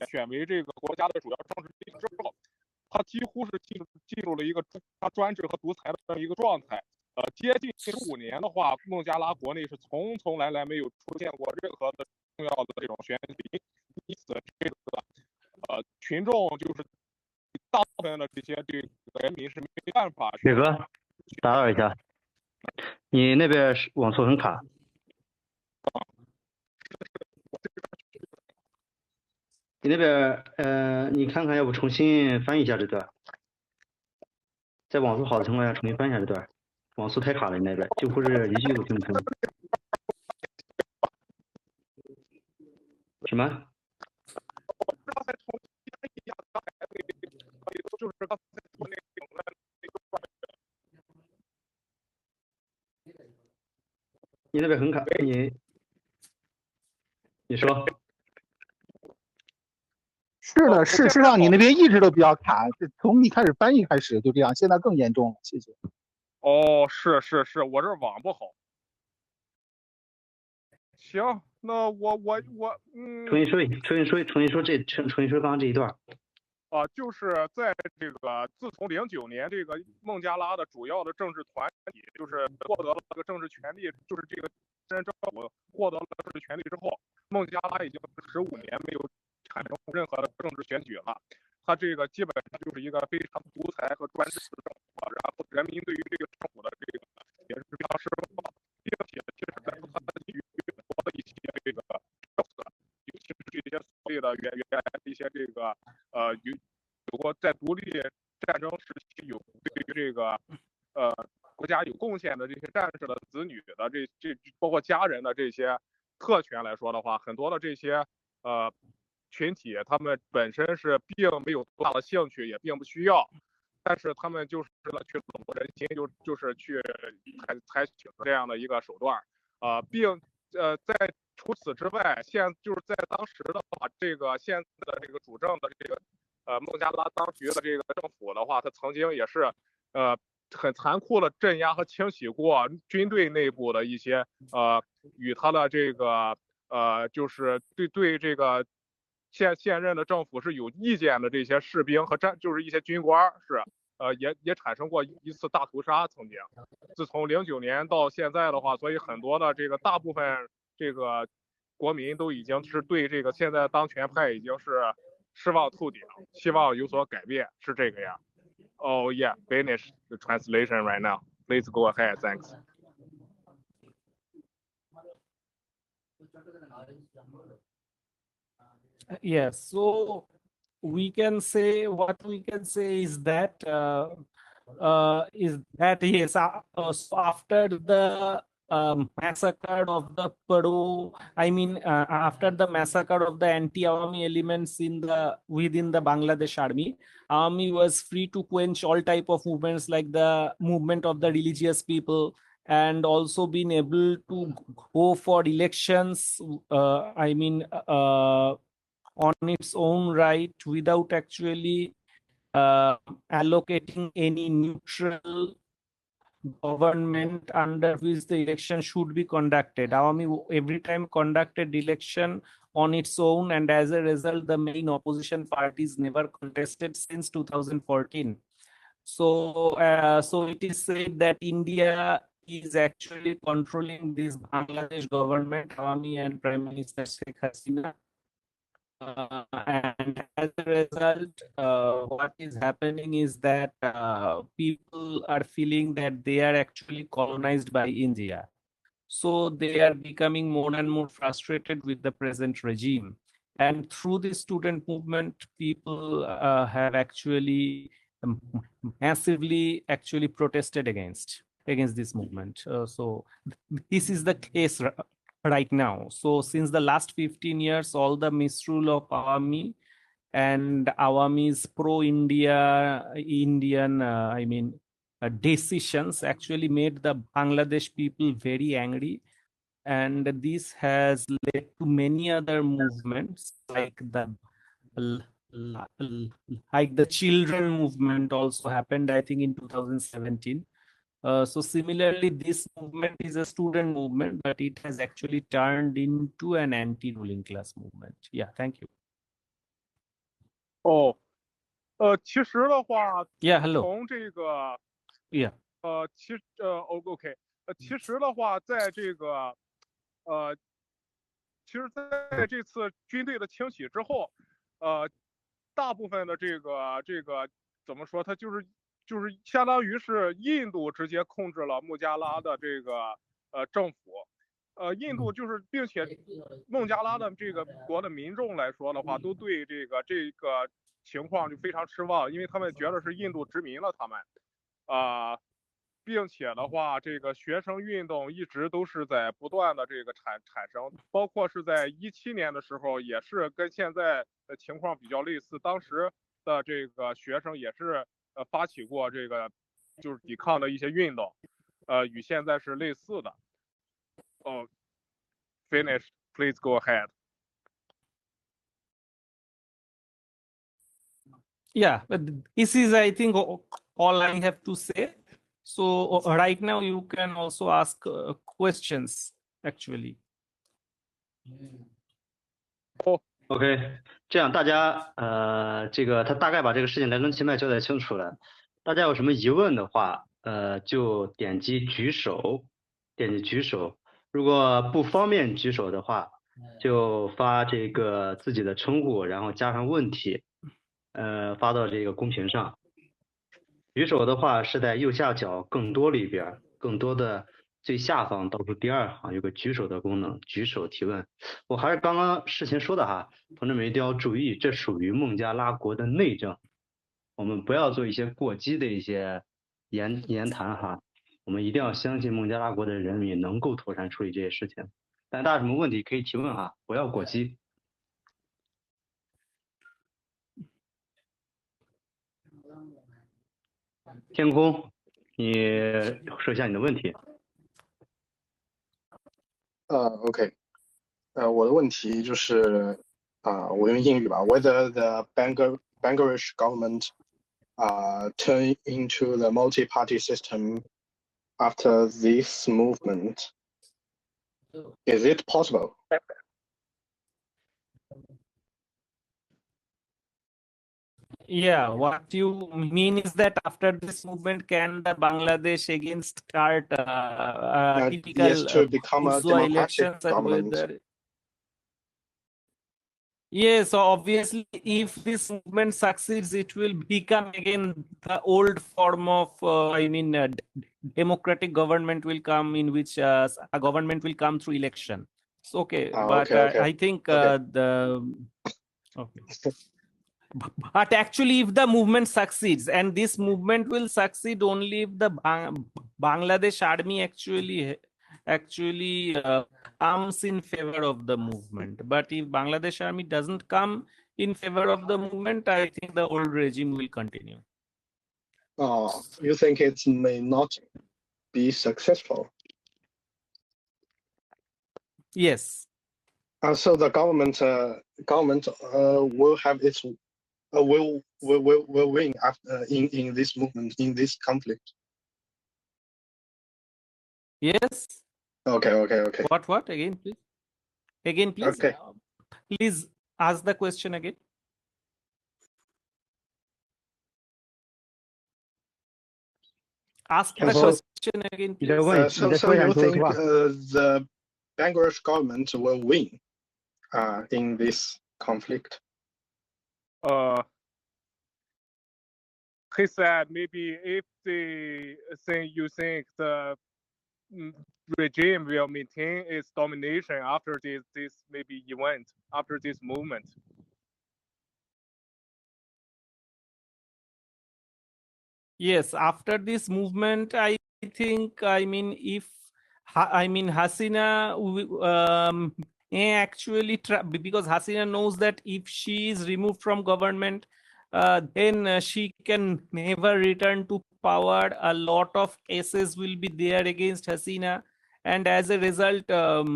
选为这个国家的主要政治力量之后，他几乎是进入了一个他专制和独裁的一个状态。接近15年的话，孟加拉国内是从来没有出现过任何的重要的这种选举，因此这个群众就是大部分的这些这个人民是没办法。雪哥，打扰一下，你那边网速很卡。你那边你看看，要不重新翻译一下这段，在网速好的情况下重新翻译一下这段，网速太卡了，你那边几乎是一句都听不清。什么？你那边很卡，你说。是的，事实上你那边一直都比较卡，从你开始翻译开始就这样，现在更严重了。谢谢。哦，是，我这网不好。行，那我重新说刚刚这一段。就是在这个自从09年这个孟加拉的主要的政治团体就是获得了这个政治权利，就是这个政府获得了政治权利之后，孟加拉已经15年没有产生任何的政治选举了。它这个基本上就是一个非常独裁和专制的政府，然后人民对于这个政府的这个也是非常失望，并且其实在它与很多的一些这个政策，尤其是这些所谓的原来的一些这个有过在独立战争时期有对于这个国家有贡献的这些战士的子女的这包括家人的这些特权来说的话，很多的这些群体他们本身是并没有多大的兴趣，也并不需要，但是他们就是去笼络人心，就是去采取这样的一个手段，并在除此之外，就是在当时的话，这个现在的这个主政的这个孟加拉当局的这个政府的话，他曾经也是很残酷的镇压和清洗过军队内部的一些与他的这个就是对这个现任的政府是有意见的这些士兵和就是一些军官是也产生过一次大屠杀曾经。自从09年到现在的话，所以很多的这个大部分这个国民都已经是对这个现在当权派已经是失望透顶，希望有所改变，是这个样。Oh yeah, finish the translation right now. Please go ahead. Thanks. Yes, so we can say what we can say is that yes, so after the massacre of the Paro, after the massacre of the anti-Awami elements within the Bangladesh army, army was free to quench all type of movements like the movement of the religious people, and also been able to go for elections. On its own right without actually allocating any neutral government under which the election should be conducted. Awami every time conducted election on its own, and as a result, the main opposition parties never contested since 2014. So it is said that India is actually controlling this Bangladesh government, Awami and Prime Minister Sheikh Hasina. And as a result, what is happening is that people are feeling that they are actually colonized by India. So they are becoming more and more frustrated with the present regime. And through the student movement, people have actually massively actually protested against this movement. So this is the case right now. So since the last 15 years, all the misrule of Awami and Awami's pro-India, decisions actually made the Bangladesh people very angry. And this has led to many other movements like the children movement also happened, I think, in 2017. So similarly, this movement is a student movement, but it has actually turned into an anti-ruling class movement. Yeah, thank you. 其实的话， Yeah, hello. 从这个 Yeah. ，OK， 其实的话，在这个其实在这次军队的清洗之后，大部分的这个怎么说，它就是相当于是印度直接控制了孟加拉的这个政府。印度就是，并且孟加拉的这个国的民众来说的话，都对这个情况就非常失望，因为他们觉得是印度殖民了他们，并且的话，这个学生运动一直都是在不断的这个产生，包括是在17年的时候，也是跟现在的情况比较类似，当时的这个学生也是发起过这个就是抵抗的一些运动，与现在是类似的。Finish, please go ahead. Yeah, but this is, I think, all I have to say. So right now you can also ask questions, actually. OK， 这样大家这个他大概把这个事情来龙去脉交代清楚了。大家有什么疑问的话，就点击举手，如果不方便举手的话，就发这个自己的称呼，然后加上问题，发到这个公屏上。举手的话是在右下角更多里边，更多的最下方倒数第2行有个举手的功能，举手提问。我还是刚刚事前说的哈，同志们一定要注意，这属于孟加拉国的内政，我们不要做一些过激的一些言谈哈。我们一定要相信孟加拉国的人民能够妥善处理这些事情。但大家有什么问题可以提问哈，不要过激。天空，你说一下你的问题。OK，我的问题就是我用英语吧，whether the Bangladesh government turn into the multi-party system after this movement, is it possible? Yeah, what you mean is that after this movement, can the Bangladesh again start Yes, typical to become a bourgeois democratic elections and government. whether yes, so obviously, if this movement succeeds, it will become again the old form of, democratic government will come in which a government will come through election. So, okay, but Okay. I think Okay. okay. But actually, if the movement succeeds, and this movement will succeed only if the Bangladesh army actually comes in favor of the movement. But if Bangladesh army doesn't come in favor of the movement, I think the old regime will continue. You think it may not be successful? Yes. So the government will have its will win after in this movement, in this conflict. Yes. Okay. What again, please? Again, please. Okay. Please ask the question again. Ask the question again, please. So you think the Bangladesh government will win in this conflict? He said maybe if you think the regime will maintain its domination after this maybe event, after this movement. Yes, after this movement, I think, if Hasina actually because Hasina knows that if she is removed from government, then she can never return to power. A lot of cases will be there against Hasina, and as a result, the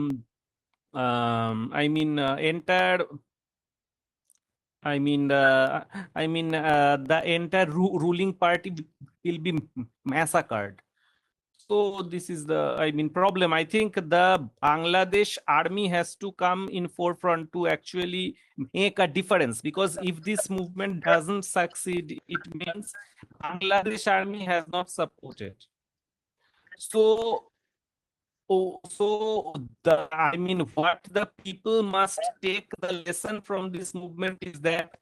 entire ruling party will be massacred. So this is the problem. I think the Bangladesh army has to come in forefront to actually make a difference, because if this movement doesn't succeed, it means Bangladesh army has not supported. So what the people must take the lesson from this movement is that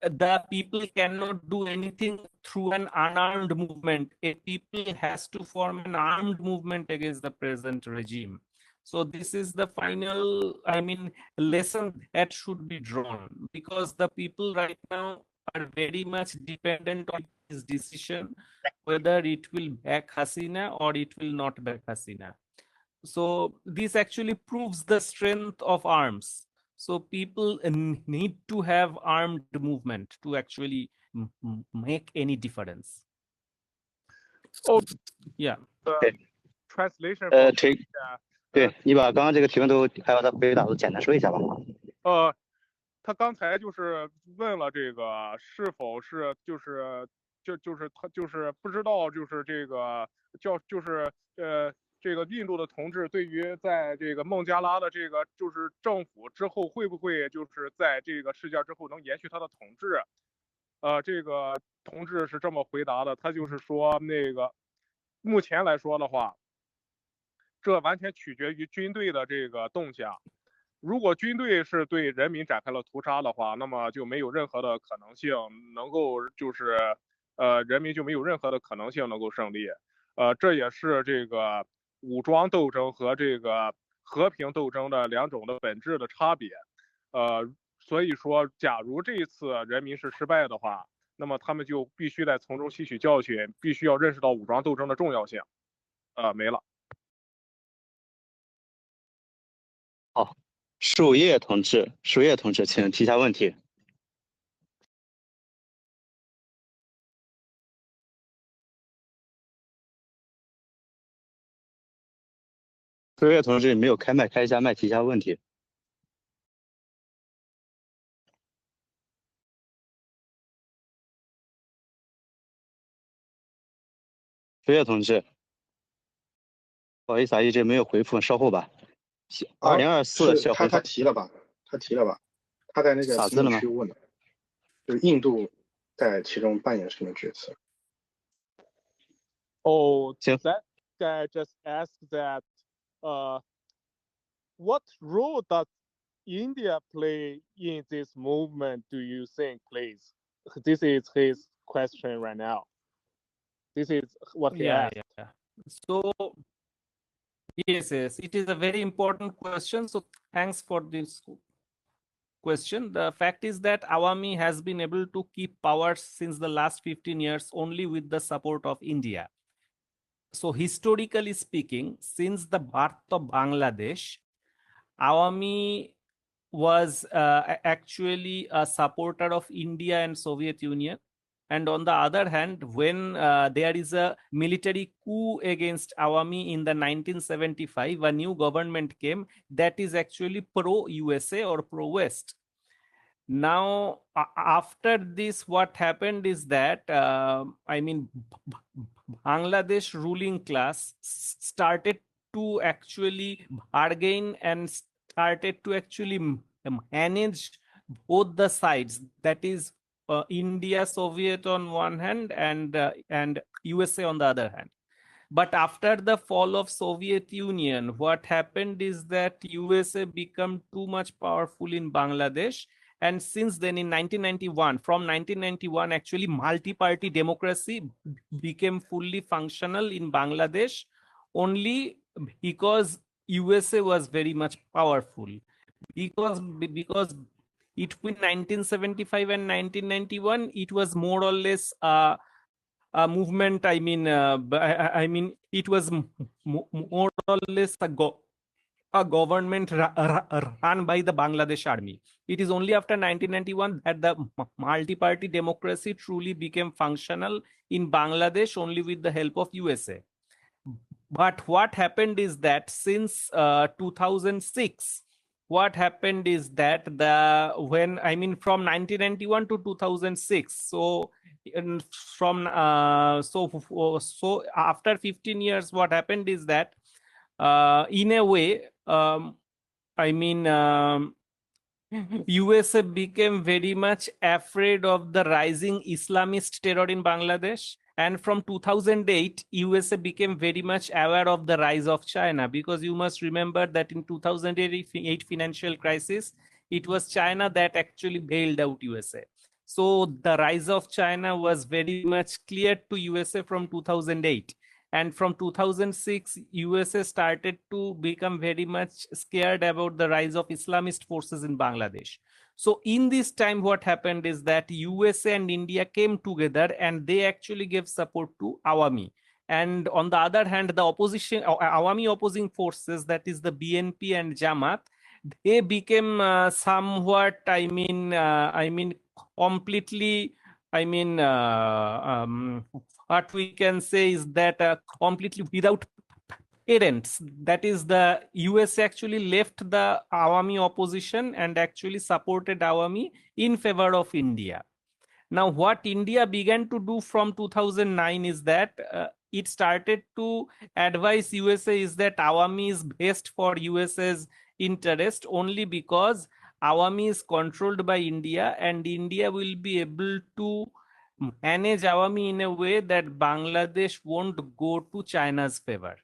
the people cannot do anything through an unarmed movement. A people has to form an armed movement against the present regime. So this is the final, lesson that should be drawn, because the people right now are very much dependent on this decision, whether it will back Hasina or it will not back Hasina. So this actually proves the strength of arms. So people need to have armed movement to actually make any difference. Oh, yeah. Translation. 对，你把刚刚这个提问都还有他回答都简单说一下吧。他刚才就是问了这个是否是他就是不知道就是这个这个印度的同志对于在这个孟加拉的这个就是政府之后会不会就是在这个事件之后能延续他的统治？这个同志是这么回答的，他就是说那个目前来说的话，这完全取决于军队的这个动向。如果军队是对人民展开了屠杀的话，那么就没有任何的可能性能够就是人民就没有任何的可能性能够胜利。这也是这个武装斗争和这个和平斗争的两种的本质的差别。所以说，假如这一次人民是失败的话，那么他们就必须在从中吸取教训，必须要认识到武装斗争的重要性。没了。好，树叶同志，请提下问题。树叶同志没有开麦，开一下麦，提一下问题。飞跃同志，不好意思啊，一直没有回复，稍后吧。2024是他提了吧？他在那个评论区问的，就是印度在其中扮演什么角色？Oh, that guy just asked that, what role does India play in this movement, do you think, please? This is his question right now. This is what he asked. Yeah. So, yes, it is a very important question. So, thanks for this question. The fact is that Awami has been able to keep power since the last 15 years only with the support of India. So, historically speaking, since the birth of Bangladesh, Awami was actually a supporter of India and Soviet Union. And on the other hand, when there is a military coup against Awami in the 1975, a new government came that is actually pro-USA or pro-West. Now, after this, what happened is that, Bangladesh ruling class started to actually bargain and started to actually manage both the sides. That is, India, Soviet on one hand, and USA on the other hand. But after the fall of Soviet Union, what happened is that USA became too much powerful in Bangladesh. And since then, in 1991, from 1991, actually multi-party democracy became fully functional in Bangladesh only because USA was very much powerful. Because between 1975 and 1991, it was more or less a movement. It was more or less a government run by the Bangladesh army. It is only after 1991 that the multi-party democracy truly became functional in Bangladesh, only with the help of USA. But what happened is that since 2006, what happened is that from 1991 to 2006, so after 15 years, what happened is that in a way, USA became very much afraid of the rising Islamist terror in Bangladesh. And from 2008, USA became very much aware of the rise of China, because you must remember that in 2008 financial crisis, it was China that actually bailed out USA. So the rise of China was very much clear to USA from 2008. And from 2006, USA started to become very much scared about the rise of Islamist forces in Bangladesh. So in this time, what happened is that USA and India came together and they actually gave support to Awami. And on the other hand, the opposition, Awami opposing forces, that is the BNP and Jamaat, they became somewhat, completely, what we can say is that completely without parents. That is, the US actually left the Awami opposition and actually supported Awami in favor of India. Now, what India began to do from 2009 is that it started to advise USA is that Awami is best for USA's interest, only because Awami is controlled by India and India will be able to manage Awami in a way that Bangladesh won't go to China's favor.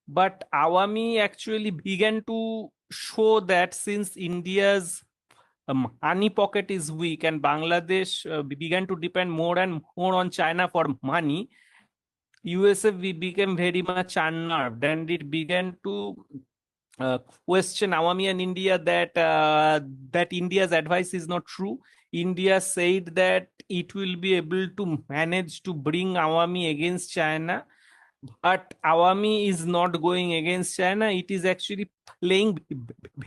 But Awami actually began to show that since India's money pocket is weak and Bangladesh began to depend more and more on China for money, USA became very much unnerved and it began to question Awami and India that India's advice is not true. India said that it will be able to manage to bring Awami against China, but Awami is not going against China. It is actually playing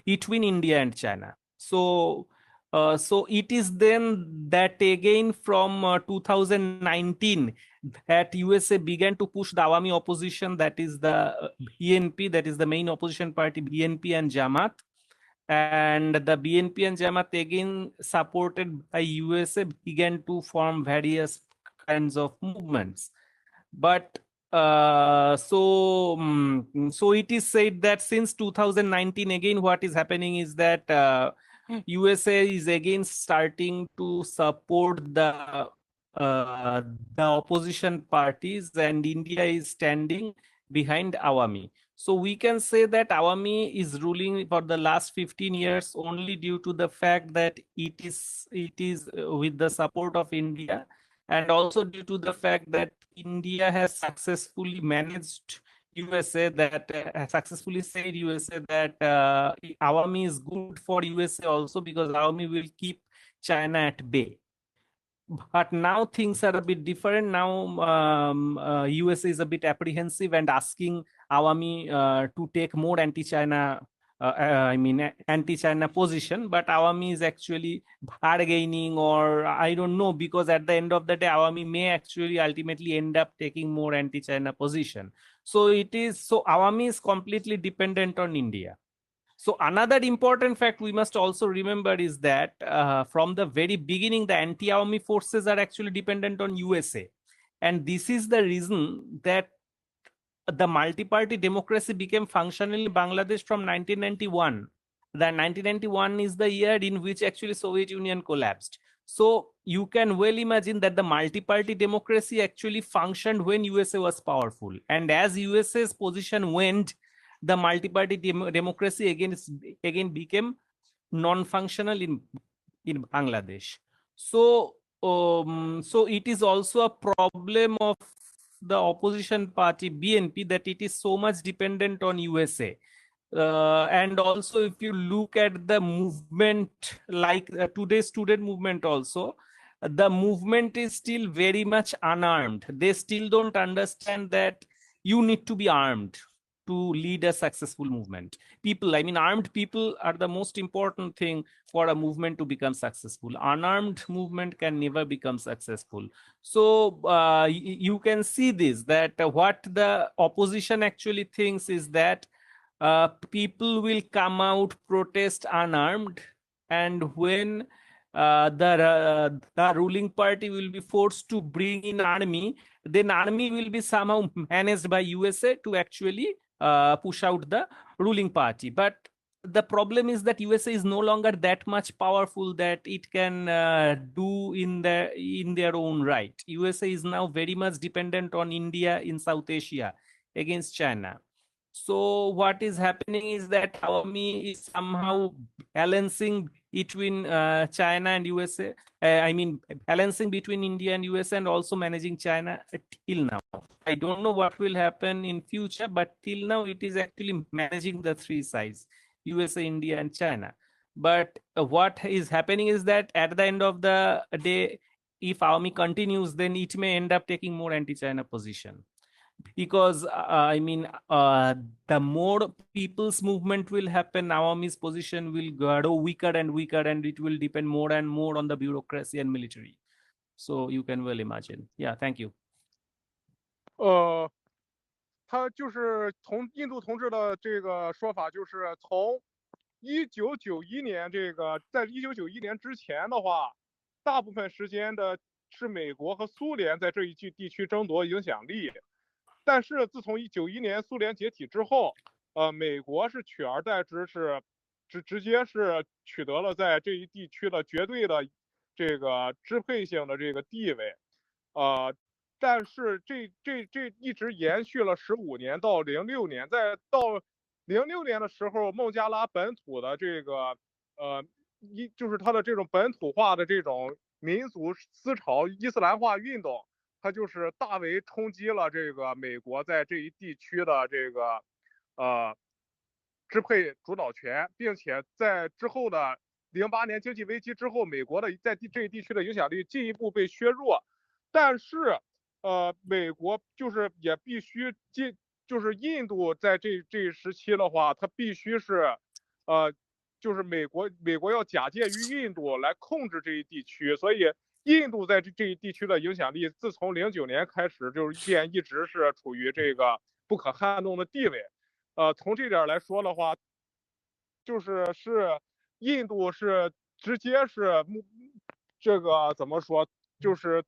between India and China. So it is then that again from 2019 that USA began to push the Awami opposition, that is the BNP, that is the main opposition party, BNP and Jamaat. And the BNP and Jamaat, again supported by USA, began to form various kinds of movements. But So it is said that since 2019, again, what is happening is that USA is again starting to support the opposition parties, and India is standing behind Awami. So we can say that Awami is ruling for the last 15 years only due to the fact that it is with the support of India, and also due to the fact that India has successfully managed USA, that successfully said USA that Awami is good for USA also, because Awami will keep China at bay. But now things are a bit different. Now USA is a bit apprehensive and asking Awami to take more anti-China, anti-China position. But Awami is actually bargaining, or I don't know, because at the end of the day, Awami may actually ultimately end up taking more anti-China position. So Awami is completely dependent on India. So another important fact we must also remember is that from the very beginning, the anti-Awami forces are actually dependent on USA. And this is the reason that the multi-party democracy became functional in Bangladesh from 1991. The 1991 is the year in which actually Soviet Union collapsed. So you can well imagine that the multi-party democracy actually functioned when USA was powerful. And as USA's position went, the multi-party democracy again became non-functional in Bangladesh. So it is also a problem of the opposition party BNP that it is so much dependent on USA. And also, if you look at the movement, like today's student movement also, the movement is still very much unarmed. They still don't understand that you need to be armed to lead a successful movement. Armed people are the most important thing for a movement to become successful. Unarmed movement can never become successful. So you can see this, that what the opposition actually thinks is that people will come out, protest unarmed, and when the ruling party will be forced to bring in army, then army will be somehow managed by USA to actually push out the ruling party. But the problem is that USA is no longer that much powerful that it can do in their own right. USA is now very much dependent on India in South Asia against China. So what is happening is that Awami is somehow balancing between China and USA. Balancing between India and USA, and also managing China till now. I don't know what will happen in future, but till now it is actually managing the three sides: USA, India, and China. But what is happening is that at the end of the day, if Awami continues, then it may end up taking more anti-China position. Because the more people's movement will happen, Awami's position will grow weaker and weaker, and it will depend more and more on the bureaucracy and military. So you can well imagine. Yeah, thank you. 他就是印度同志的这个说法，就是从1991年在1991年之前的话，大部分时间的是美国和苏联在这一地区争夺影响力。但是自从1991年苏联解体之后，美国是取而代之，直接是取得了在这一地区的绝对的这个支配性的这个地位，但是这一直延续了15年到06年，到06年的时候，孟加拉本土的这个就是它的这种本土化的这种民族思潮、伊斯兰化运动。它就是大为冲击了这个美国在这一地区的这个支配主导权，并且在之后的08年经济危机之后，美国的在这一地区的影响力进一步被削弱。但是美国就是也必须就是印度在这一时期的话，它必须是就是美国要假借于印度来控制这一地区，所以印度在这一地区的影响力，自从09年开始就是一直是处于这个不可撼动的地位。从这点来说的话，就是印度是直接是这个怎么说，就是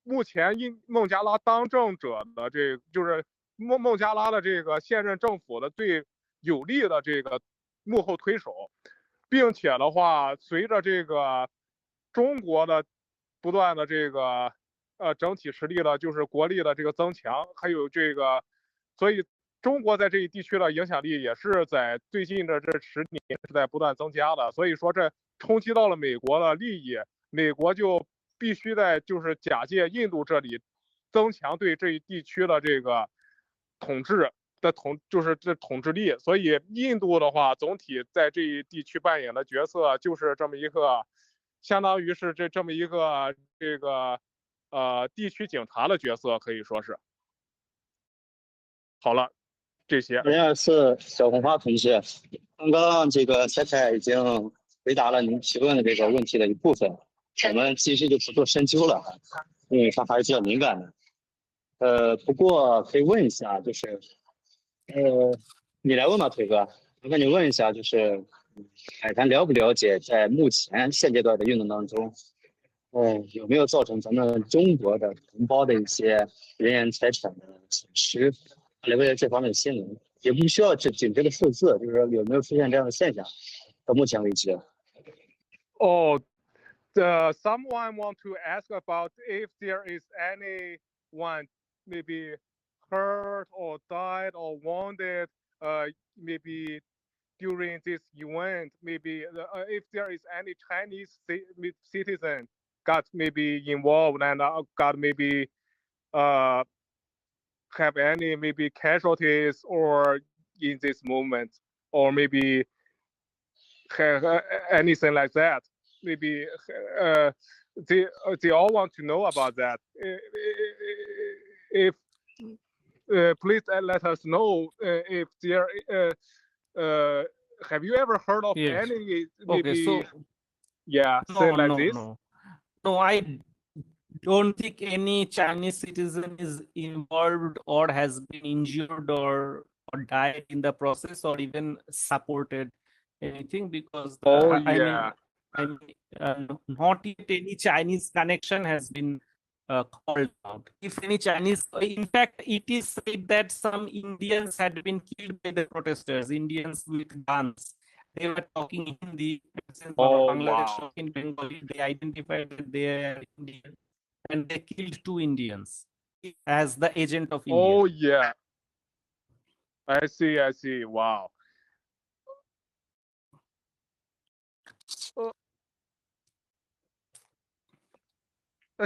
目前孟加拉当政者的就是孟加拉的这个现任政府的最有力的这个幕后推手，并且的话，随着这个中国的不断的这个整体实力的，就是国力的这个增强，还有这个，所以中国在这一地区的影响力也是在最近的这10年是在不断增加的。所以说这冲击到了美国的利益，美国就必须在就是假借印度这里增强对这一地区的这个统治的就是这统治力。所以印度的话，总体在这一地区扮演的角色就是这么一个，相当于是这么一个这个地区警察的角色，可以说是。好了，这些。是小红花同志，刚刚这个彩彩已经回答了您提问的这个问题的一部分，我们继续就不做深究了，因为它还是比较敏感的。不过可以问一下，就是你来问吧，腿哥，麻烦你问一下，就是海滩了不了解在目前现阶段的运动当中，有没有造成咱们中国的同胞的一些人员财产的损失？了解这方面的新闻，也不需要准确的数字，就是说有没有出现这样的现象？到目前为止。Someone want to ask about if there is anyone maybe hurt or died or wounded, maybe during this event, maybe if there is any Chinese citizen got maybe involved and got maybe have any maybe casualties or in this moment, or maybe have anything like that. Maybe they all want to know about that. If please let us know if there have you ever heard of any maybe like this? No, I don't think any Chinese citizen is involved or has been injured or died in the process or even supported anything, because not yet any Chinese connection has been called out. If any Chinese, in fact, it is said that some Indians had been killed by the protesters, Indians with guns. They were talking Hindi, Bangladesh talking Bengali. They identified that they are Indian, and they killed 2 Indians as the agent of India. Oh yeah, I see. Wow.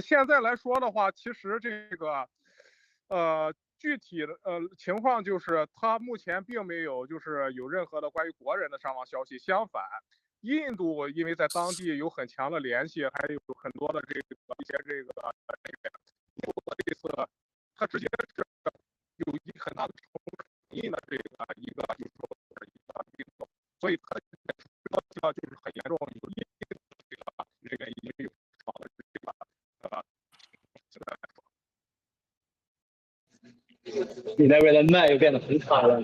现在来说的话，其实这个具体的情况就是他目前并没有就是有任何的关于国人的伤亡消息。相反，印度因为在当地有很强的联系，还有很多的这个一些这个这次他直接是有很大的印的这个一个就是说一个运动，所以他就是很严重，有印度这个已经有好的这个你那边的麦又变得很卡了。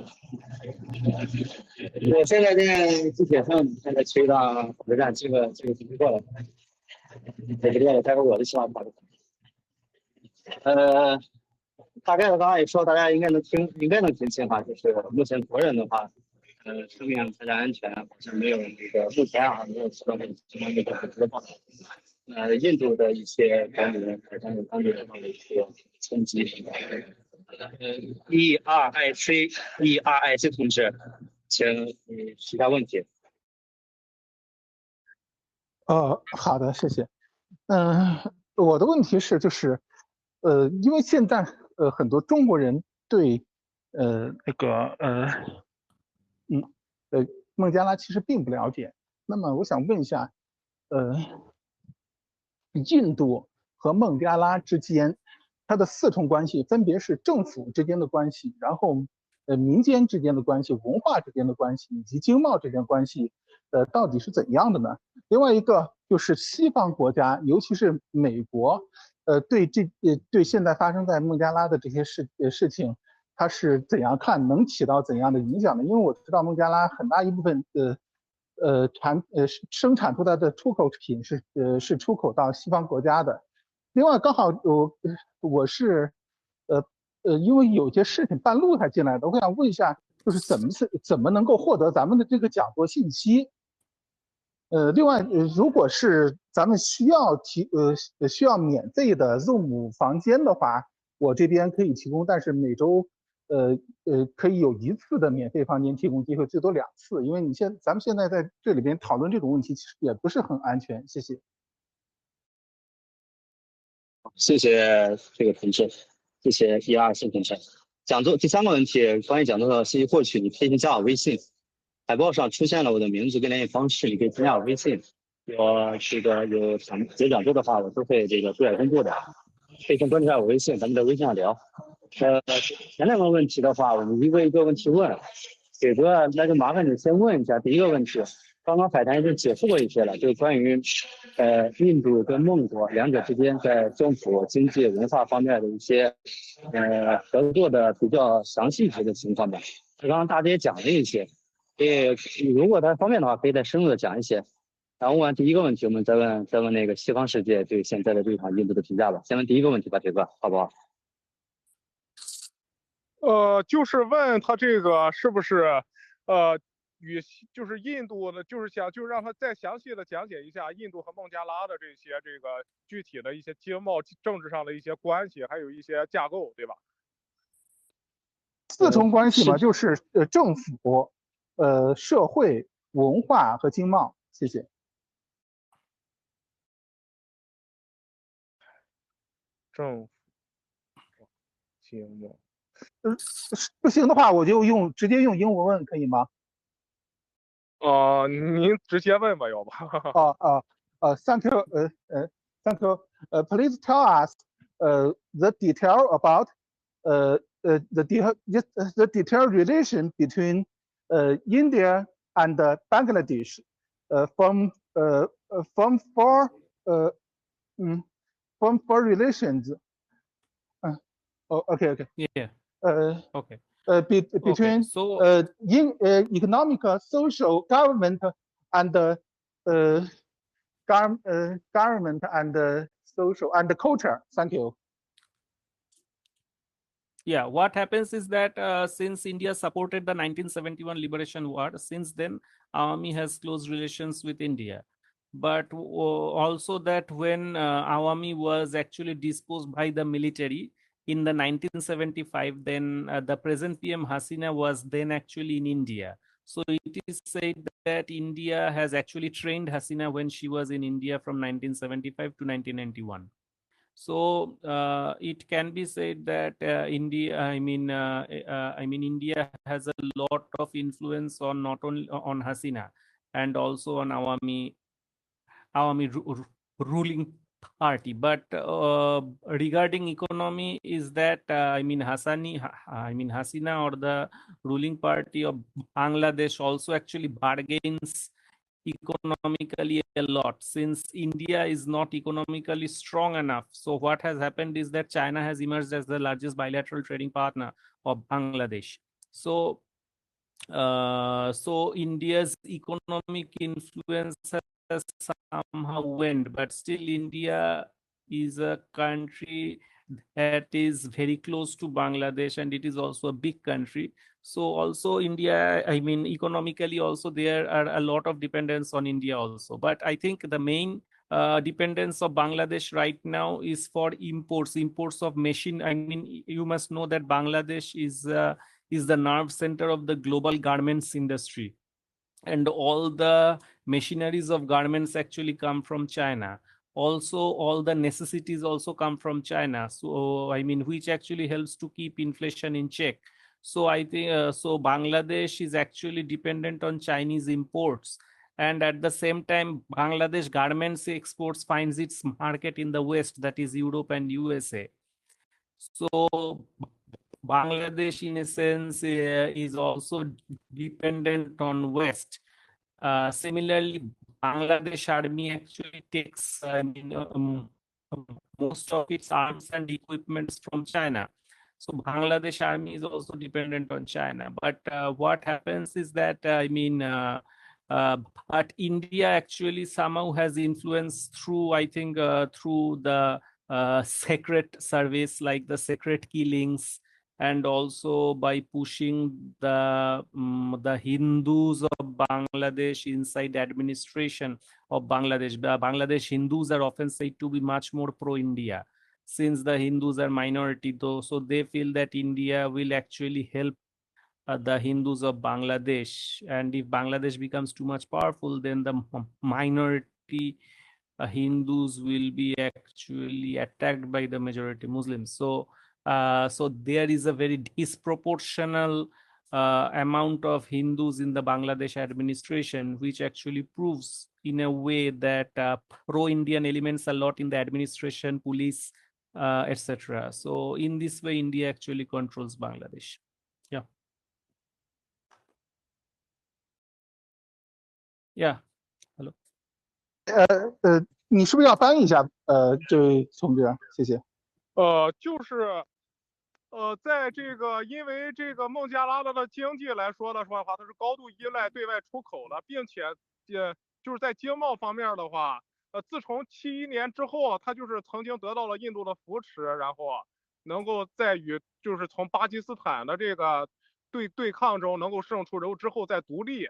我现在在地铁上，现在去一趟火车站，这个不过了，待会儿我的想法。大概的刚刚也说，大家应该能听清哈，就是目前国人的话，生命财产安全好像没有那个目前没有受到什么那个很多报道。印度的一些管理人还有当地人的一些冲击。ERIC 同志，请你提下问题。好的，谢谢。我的问题是，就是因为现在很多中国人对孟加拉其实并不了解。那么我想问一下，印度和孟加拉之间它的4重关系分别是政府之间的关系，然后民间之间的关系、文化之间的关系以及经贸之间的关系，到底是怎样的呢？另外一个就是西方国家，尤其是美国，对现在发生在孟加拉的这些事情，它是怎样看，能起到怎样的影响呢？因为我知道孟加拉很大一部分生产出来的出口品是出口到西方国家的，另外刚好我是因为有些事情半路才进来的，我想问一下，就是怎么能够获得咱们的这个讲座信息？另外，如果是咱们需要免费的 Zoom 房间的话，我这边可以提供，但是每周可以有1次的免费房间提供机会，最多2次，因为咱们现在在这里边讨论这种问题，其实也不是很安全。谢谢。谢谢这个同事，谢谢124同事。讲座第3个问题，关于讲座的信息获取，你可以加我微信。海报上出现了我的名字跟联系方式，你可以添加我微信。我这个有结讲座的话，我都会对外公布的，可以先关注一下我微信，咱们在微信上聊。前2个问题的话，我们一个一个问题问。给哥，那就麻烦你先问一下第1个问题。刚刚海谈已经解释过一些了，就是关于印度跟孟国2者之间在政府、经济、文化方面的一些合作的比较详细的情况吧。刚刚大家也讲了一些。如果他方便的话，可以再深入的讲一些。然后问完第1个问题，我们再问那个西方世界对现在的这场印度的评价吧。先问第1个问题吧，铁哥，好不好？就是问他这个是不是就是印度的，就是让他再详细的讲解一下印度和孟加拉的这个具体的一些经贸、政治上的一些关系，还有一些架构，对吧？4重关系嘛，就是政府。社会、文化和经贸，谢谢。政府、经贸。不行的话，我就直接用英文问，可以吗？您直接问吧，要不。Thank you. Thank you. Please tell us the detail about the detailed relation between India and Bangladesh from four relations. Okay. Yeah. Okay. Between economic, social, government, and government and social and culture. Thank you. Yeah, what happens is that since India supported the 1971 Liberation War, since then Awami has close relations with India. But also that when Awami was actually disposed by the military in the 1975, then the present PM Hasina was then actually in India. So it is said that India has actually trained Hasina when she was in India from 1975 to 1991. So it can be said that India has a lot of influence on not only on Hasina and also on Awami ruling party. But regarding economy, is that Hasina or the ruling party of Bangladesh also actually bargains economically a lot, since India is not economically strong enough. So what has happened is that China has emerged as the largest bilateral trading partner of Bangladesh. So India's economic influence has somehow waned, but still India is a country that is very close to Bangladesh, and it is also a big country. So also India, economically also there are a lot of dependence on India also. But I think the main dependence of Bangladesh right now is for imports of machine. You must know that Bangladesh is the nerve center of the global garments industry, and all the machineries of garments actually come from China. Also, all the necessities also come from China. So which actually helps to keep inflation in check. So I think Bangladesh is actually dependent on Chinese imports, and at the same time Bangladesh garments exports finds its market in the West, that is Europe and USA. So Bangladesh in a sense is also dependent on West. Similarly, Bangladesh army actually takes most of its arms and equipments from China. So Bangladesh army is also dependent on China. But what happens is that but India actually somehow has influence through, through the secret service, like the secret killings, and also by pushing the Hindus of Bangladesh inside administration of Bangladesh. Bangladesh Hindus are often said to be much more pro-India, since the Hindus are minority, though, so they feel that India will actually help the Hindus of Bangladesh, and if Bangladesh becomes too much powerful, then the minority Hindus will be actually attacked by the majority Muslims. So so there is a very disproportional amount of Hindus in the Bangladesh administration, which actually proves in a way that pro-Indian elements a lot in the administration, police, etc. So in this way, India actually controls Bangladesh. Yeah. Yeah. Hello. 你是不是要翻译一下？这位从这儿，谢谢。就是在这个因为这个孟加拉的经济来说的话，它是高度依赖对外出口的，并且就是在经贸方面的话，自从71年之后，它就是曾经得到了印度的扶持，然后能够在与就是从巴基斯坦的这个对抗中能够胜出，然后之后再独立。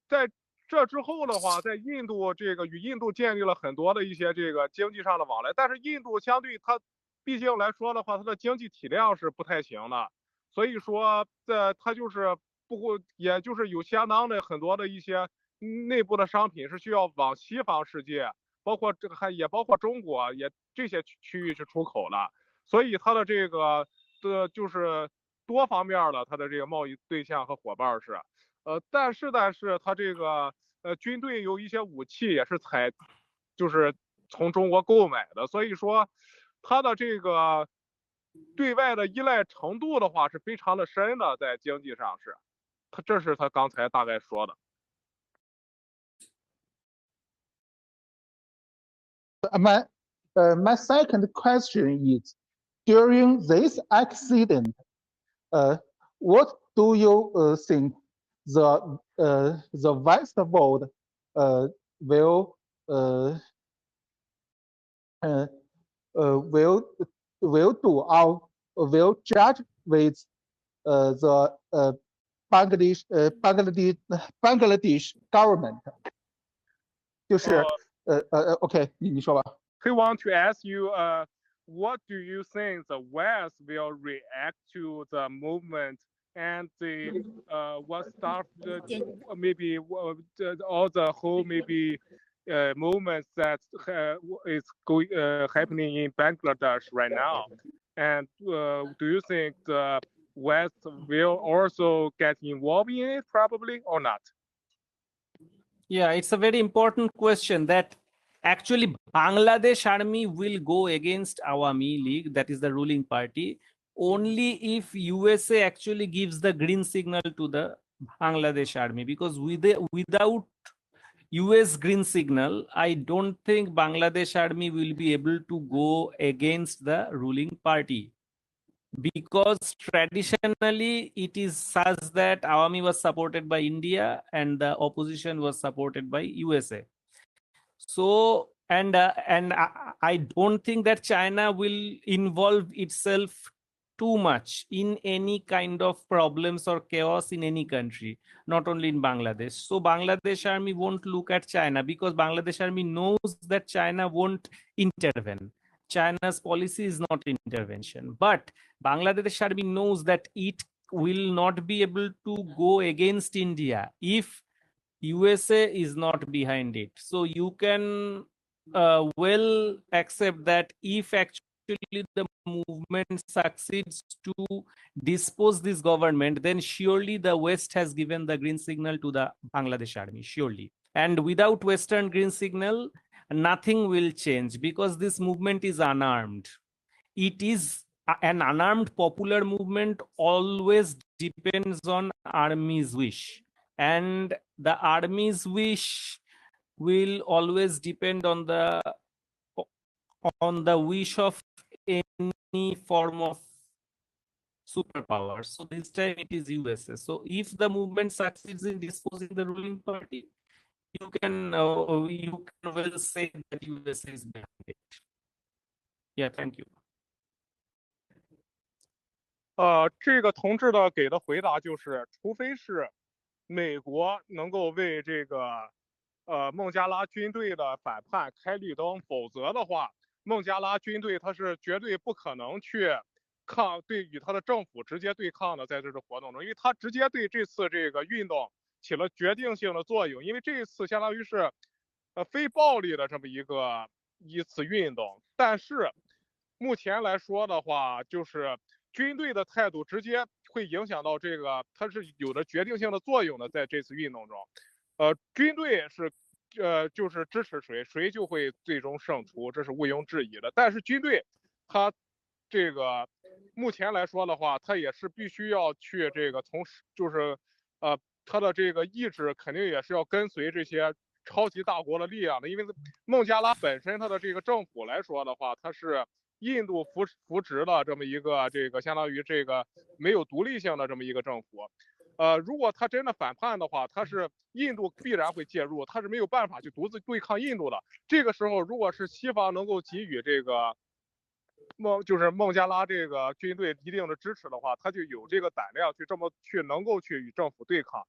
在这之后的话，在印度这个与印度建立了很多的一些这个经济上的往来，但是印度相对它毕竟来说的话，它的经济体量是不太行的，所以说它就是也就是有相当的很多的一些内部的商品是需要往西方世界，包括这个也包括中国也这些区域去出口的，所以它的这个就是多方面的它的这个贸易对象和伙伴是。但是它这个军队有一些武器也是就是从中国购买的，所以说它的这个对外的依赖程度的话是非常的深的，在经济上是，这是他刚才大概说的。My second question is, during this accident, what do you think the West world will do or will judge with the Bangladesh government? 就是OK， 你说吧。I want to ask you, what do you think the West will react to the movement and the what stuff maybe all the whole maybe movements that is going happening in Bangladesh right now, and do you think the West will also get involved in it probably or not? Yeah, it's a very important question that actually Bangladesh army will go against Awami League, that is the ruling party, only if USA actually gives the green signal to the Bangladesh army, because without US green signal, I don't think Bangladesh army will be able to go against the ruling party, because traditionally it is such that Awami was supported by India and the opposition was supported by USA. So and I don't think that China will involve itself too much in any kind of problems or chaos in any country, not only in Bangladesh. So Bangladesh army won't look at China, because Bangladesh army knows that China won't intervene. China's policy is not intervention, but Bangladesh army knows that it will not be able to go against India if USA is not behind it. So you can well accept that if actually the movement succeeds to dispose this government, then surely the West has given the green signal to the Bangladesh army, surely. And without Western green signal, nothing will change, because this movement is unarmed. It is an unarmed popular movement, always depends on army's wish. And the army's wish will always depend on the wish of any form of superpower. So this time it is USA. So if the movement succeeds in disposing the ruling party, you can well say that USA is behind it. Yeah, thank you. 这个同志的给的回答就是，除非是美国能够为这个孟加拉军队的反叛开绿灯，否则的话，孟加拉军队他是绝对不可能去与他的政府直接对抗的，在这次活动中，因为他直接对这次这个运动起了决定性的作用，因为这一次相当于是非暴力的这么一次运动，但是目前来说的话，就是军队的态度直接会影响到这个，它是有着决定性的作用的，在这次运动中，军队是就是支持谁就会最终胜出，这是毋庸置疑的。但是军队它这个目前来说的话，它也是必须要去这个就是它的这个意志肯定也是要跟随这些超级大国的力量的，因为孟加拉本身它的这个政府来说的话，它是印度扶植的这么一个这个相当于这个没有独立性的这么一个政府，如果他真的反叛的话，他是印度必然会介入，他是没有办法去独自对抗印度的。这个时候，如果是西方能够给予这个就是孟加拉这个军队一定的支持的话，他就有这个胆量去能够去与政府对抗，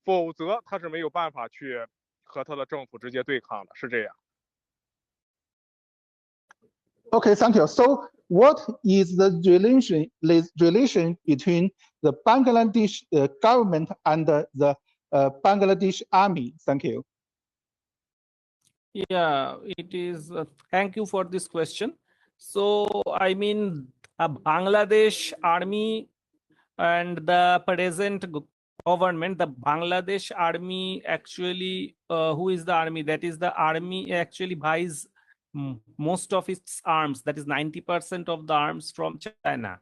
否则他是没有办法去和他的政府直接对抗的，是这样。Okay, thank you. So, what is the relation between the Bangladesh government and the Bangladesh army? Thank you. Yeah, it is. Thank you for this question. So, I mean, Bangladesh army and the present government, the Bangladesh army actually, who is the army? That is the army actually buys most of its arms, that is 90% of the arms from China.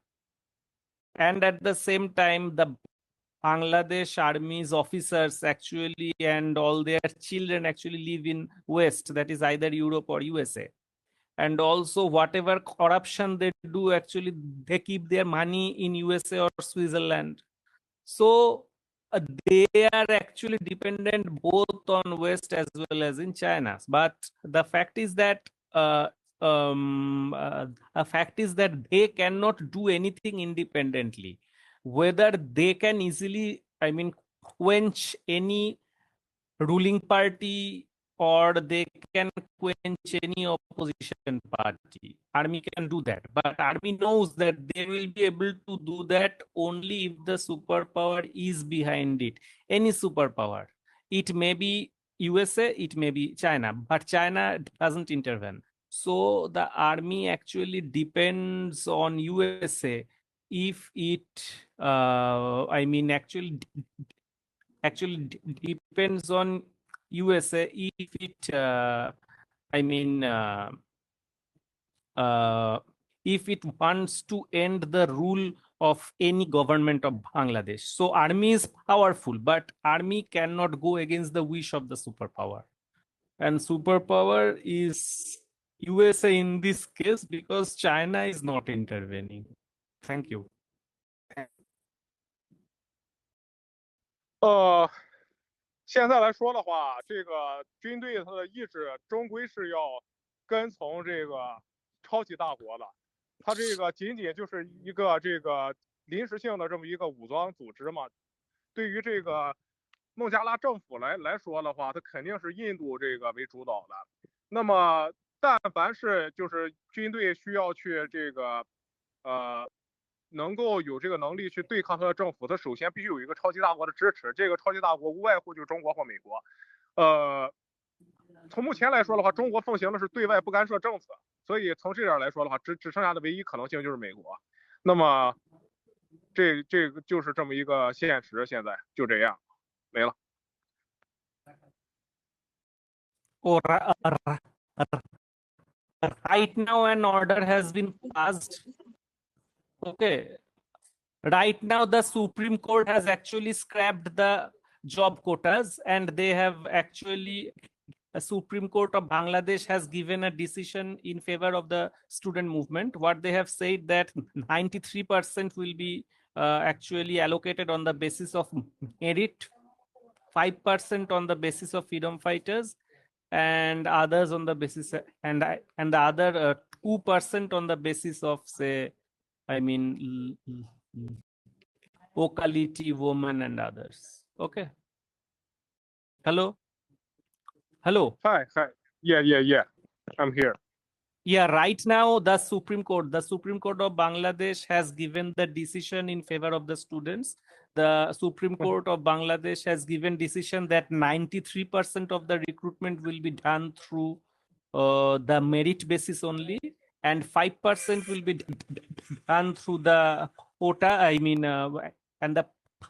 And at the same time, the Bangladesh army's officers actually and all their children actually live in West, that is either Europe or USA. And also whatever corruption they do, actually they keep their money in USA or Switzerland. So they are actually dependent both on West as well as in China. But the fact is that a fact is that they cannot do anything independently. Whether they can easily, I mean, quench any ruling party or they can quench any opposition party. Army can do that, but army knows that they will be able to do that only if the superpower is behind it. Any superpower. It may be USA, it may be China, but China doesn't intervene. So the army actually depends on USA if it, I mean, actually depends on USA if it, I mean, if it wants to end the rule of any government of Bangladesh. So army is powerful, but army cannot go against the wish of the superpower. And superpower is USA in this case because China is not intervening. Thank you. 现在来说的话，这个军队它的意志终归是要跟从这个超级大国的，它这个仅仅就是一个这个临时性的这么一个武装组织嘛。对于这个孟加拉政府来说的话，它肯定是印度这个为主导的。那么，但凡是就是军队需要去这个能够有这个能力去对抗他的政府，他首先必须有一个超级大国的支持，这个超级大国无外乎就是中国或美国。从目前来说的话，中国奉行的是对外不干涉政策，所以从这点来说的话，只剩下的唯一可能性就是美国。那么这个就是这么一个现实，现在就这样没了。Right now an order has been passed. Okay. Right now the Supreme Court has actually scrapped the job quotas and they have actually, the Supreme Court of Bangladesh has given a decision in favor of the student movement. What they have said that 93% will be actually allocated on the basis of merit, 5% on the basis of freedom fighters, and others on the basis, and the other 2% on the basis of, say, I mean, locality, woman, and others. Okay. Hello. Hello. Hi. Yeah. I'm here. Yeah, right now the Supreme Court of Bangladesh has given the decision in favor of the students. The Supreme Court of Bangladesh has given decision that 93% of the recruitment will be done through the merit basis only, and 5% will be done through the quota. And the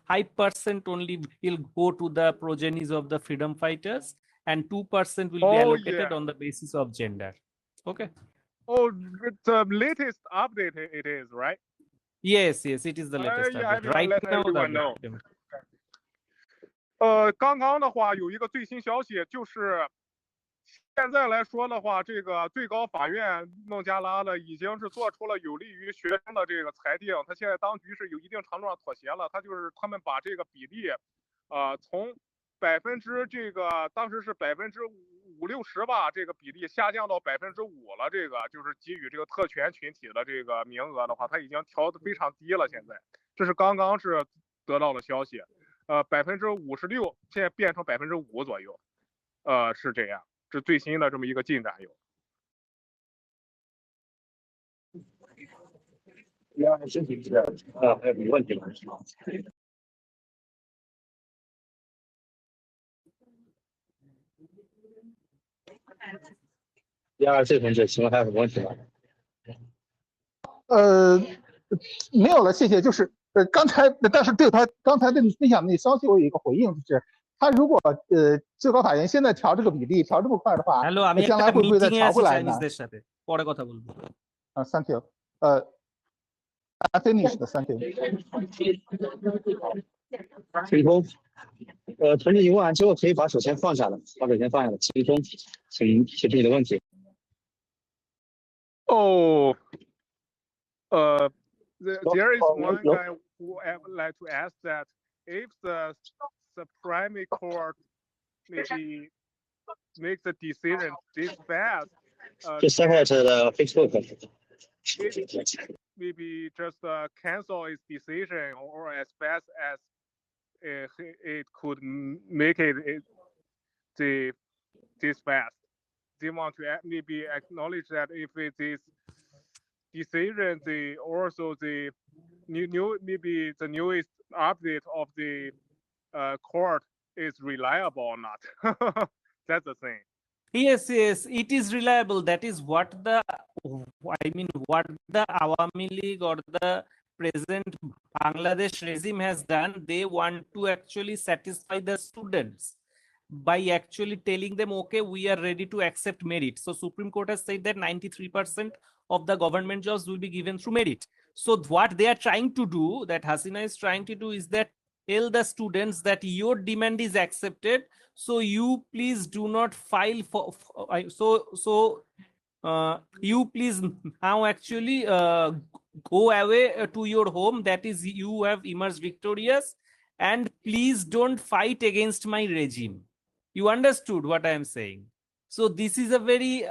5% only will go to the progenies of the freedom fighters, and 2% will be allocated on the basis of gender. Okay. Oh, the latest update it is, right? Yes, it is the latest update. Right now, everyone know. 刚刚的话有一个最新消息，就是现在来说的话，这个最高法院孟加拉的已经是做出了有利于学生的这个裁定，他现在当局是有一定程度上妥协了，他们把这个比例，从当时是50%-60%吧，这个比例下降到5%了。这个就是给予这个特权群体的这个名额的话，他已经调得非常低了。现在这是刚刚是得到的消息，56%现在变成5%左右，是这样，这最新的这么一个进展有。还有什么问题吗？第二这同学，请问还有什么问题吗？没有了，谢谢。就是刚才，但是对他刚才的你分享的那消息，我有一个回应，就是他如果最高法院现在调这个比例调这么快的话，那将来会不会再调过来呢？Thank you. I finished. Thank you. 清空。同学，你问完之后可以把手先放下了，清空，请提出你的问题。There is one guy who I would like to ask that if the Supreme Court maybe makes a decision this fast, just separate the Facebook. Maybe just cancel its decision, or as fast as it could make it this fast. They want to maybe acknowledge that if it is decision, the newest update of the court is reliable or not. That's the thing. Yes, it is reliable. That is what the Awami League or the present Bangladesh regime has done. They want to actually satisfy the students by actually telling them, okay, we are ready to accept merit. So Supreme Court has said that 93% of the government jobs will be given through merit. So what they are trying to do, that Hasina is trying to do, is that tell the students that your demand is accepted, so you please do not file for you please now actually go away to your home, that is you have emerged victorious, and please don't fight against my regime. You understood what I am saying? So this is a very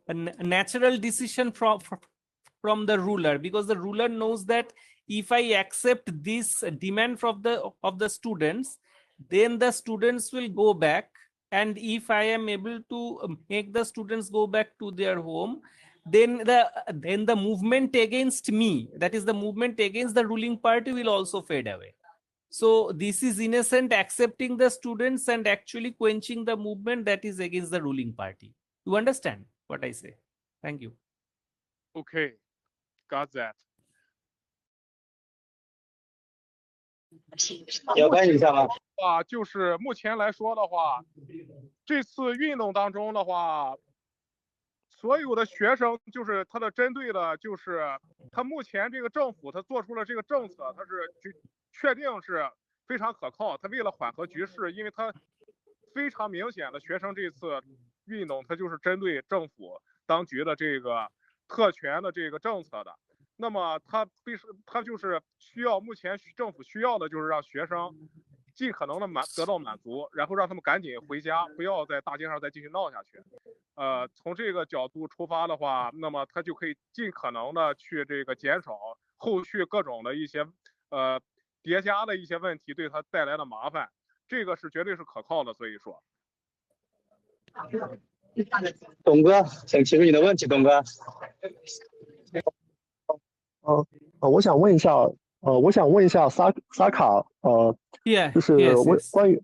natural decision from the ruler, because the ruler knows that if I accept this demand of the students, then the students will go back, and if I am able to make the students go back to their home, then the movement against me, that is the movement against the ruling party, will also fade away. So this is innocent accepting the students and actually quenching the movement that is against the ruling party. You understand what I say? Thank you. Okay, got that. 要翻译一下吗？就是目前来说的话，这次运动当中的话，所有的学生就是他的针对的，就是他目前这个政府他做出了这个政策，他是确定是非常可靠。他为了缓和局势，因为他非常明显的学生这次运动，他就是针对政府当局的这个特权的这个政策的。那么他就是需要，目前政府需要的就是让学生尽可能的得到满足，然后让他们赶紧回家，不要在大街上再继续闹下去。从这个角度出发的话，那么他就可以尽可能的去这个减少后续各种的一些叠加的一些问题对他带来的麻烦，这个是绝对是可靠的。所以说，董哥，请提出你的问题，董哥。我想问一下萨卡，就是关于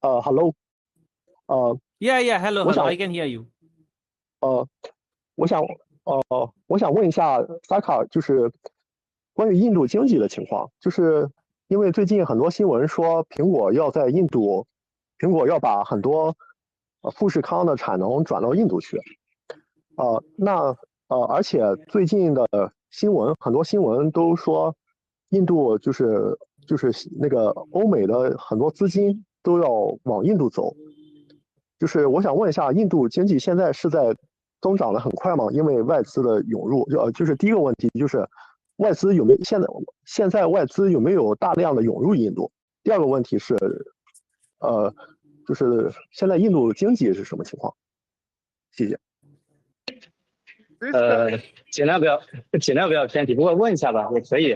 ，hello，hello, I can hear you。我想问一下萨卡，就是关于印度经济的情况，就是因为最近很多新闻说苹果要在印度，苹果要把很多富士康的产能转到印度去，而且最近的很多新闻都说印度就是那个欧美的很多资金都要往印度走，就是我想问一下，印度经济现在是在增长的很快吗？因为外资的涌入，就是第一个问题就是外资有没有现在外资有没有大量的涌入印度？第二个问题是，就是现在印度经济是什么情况？谢谢。尽量不要偏题，不过问一下吧，也可以，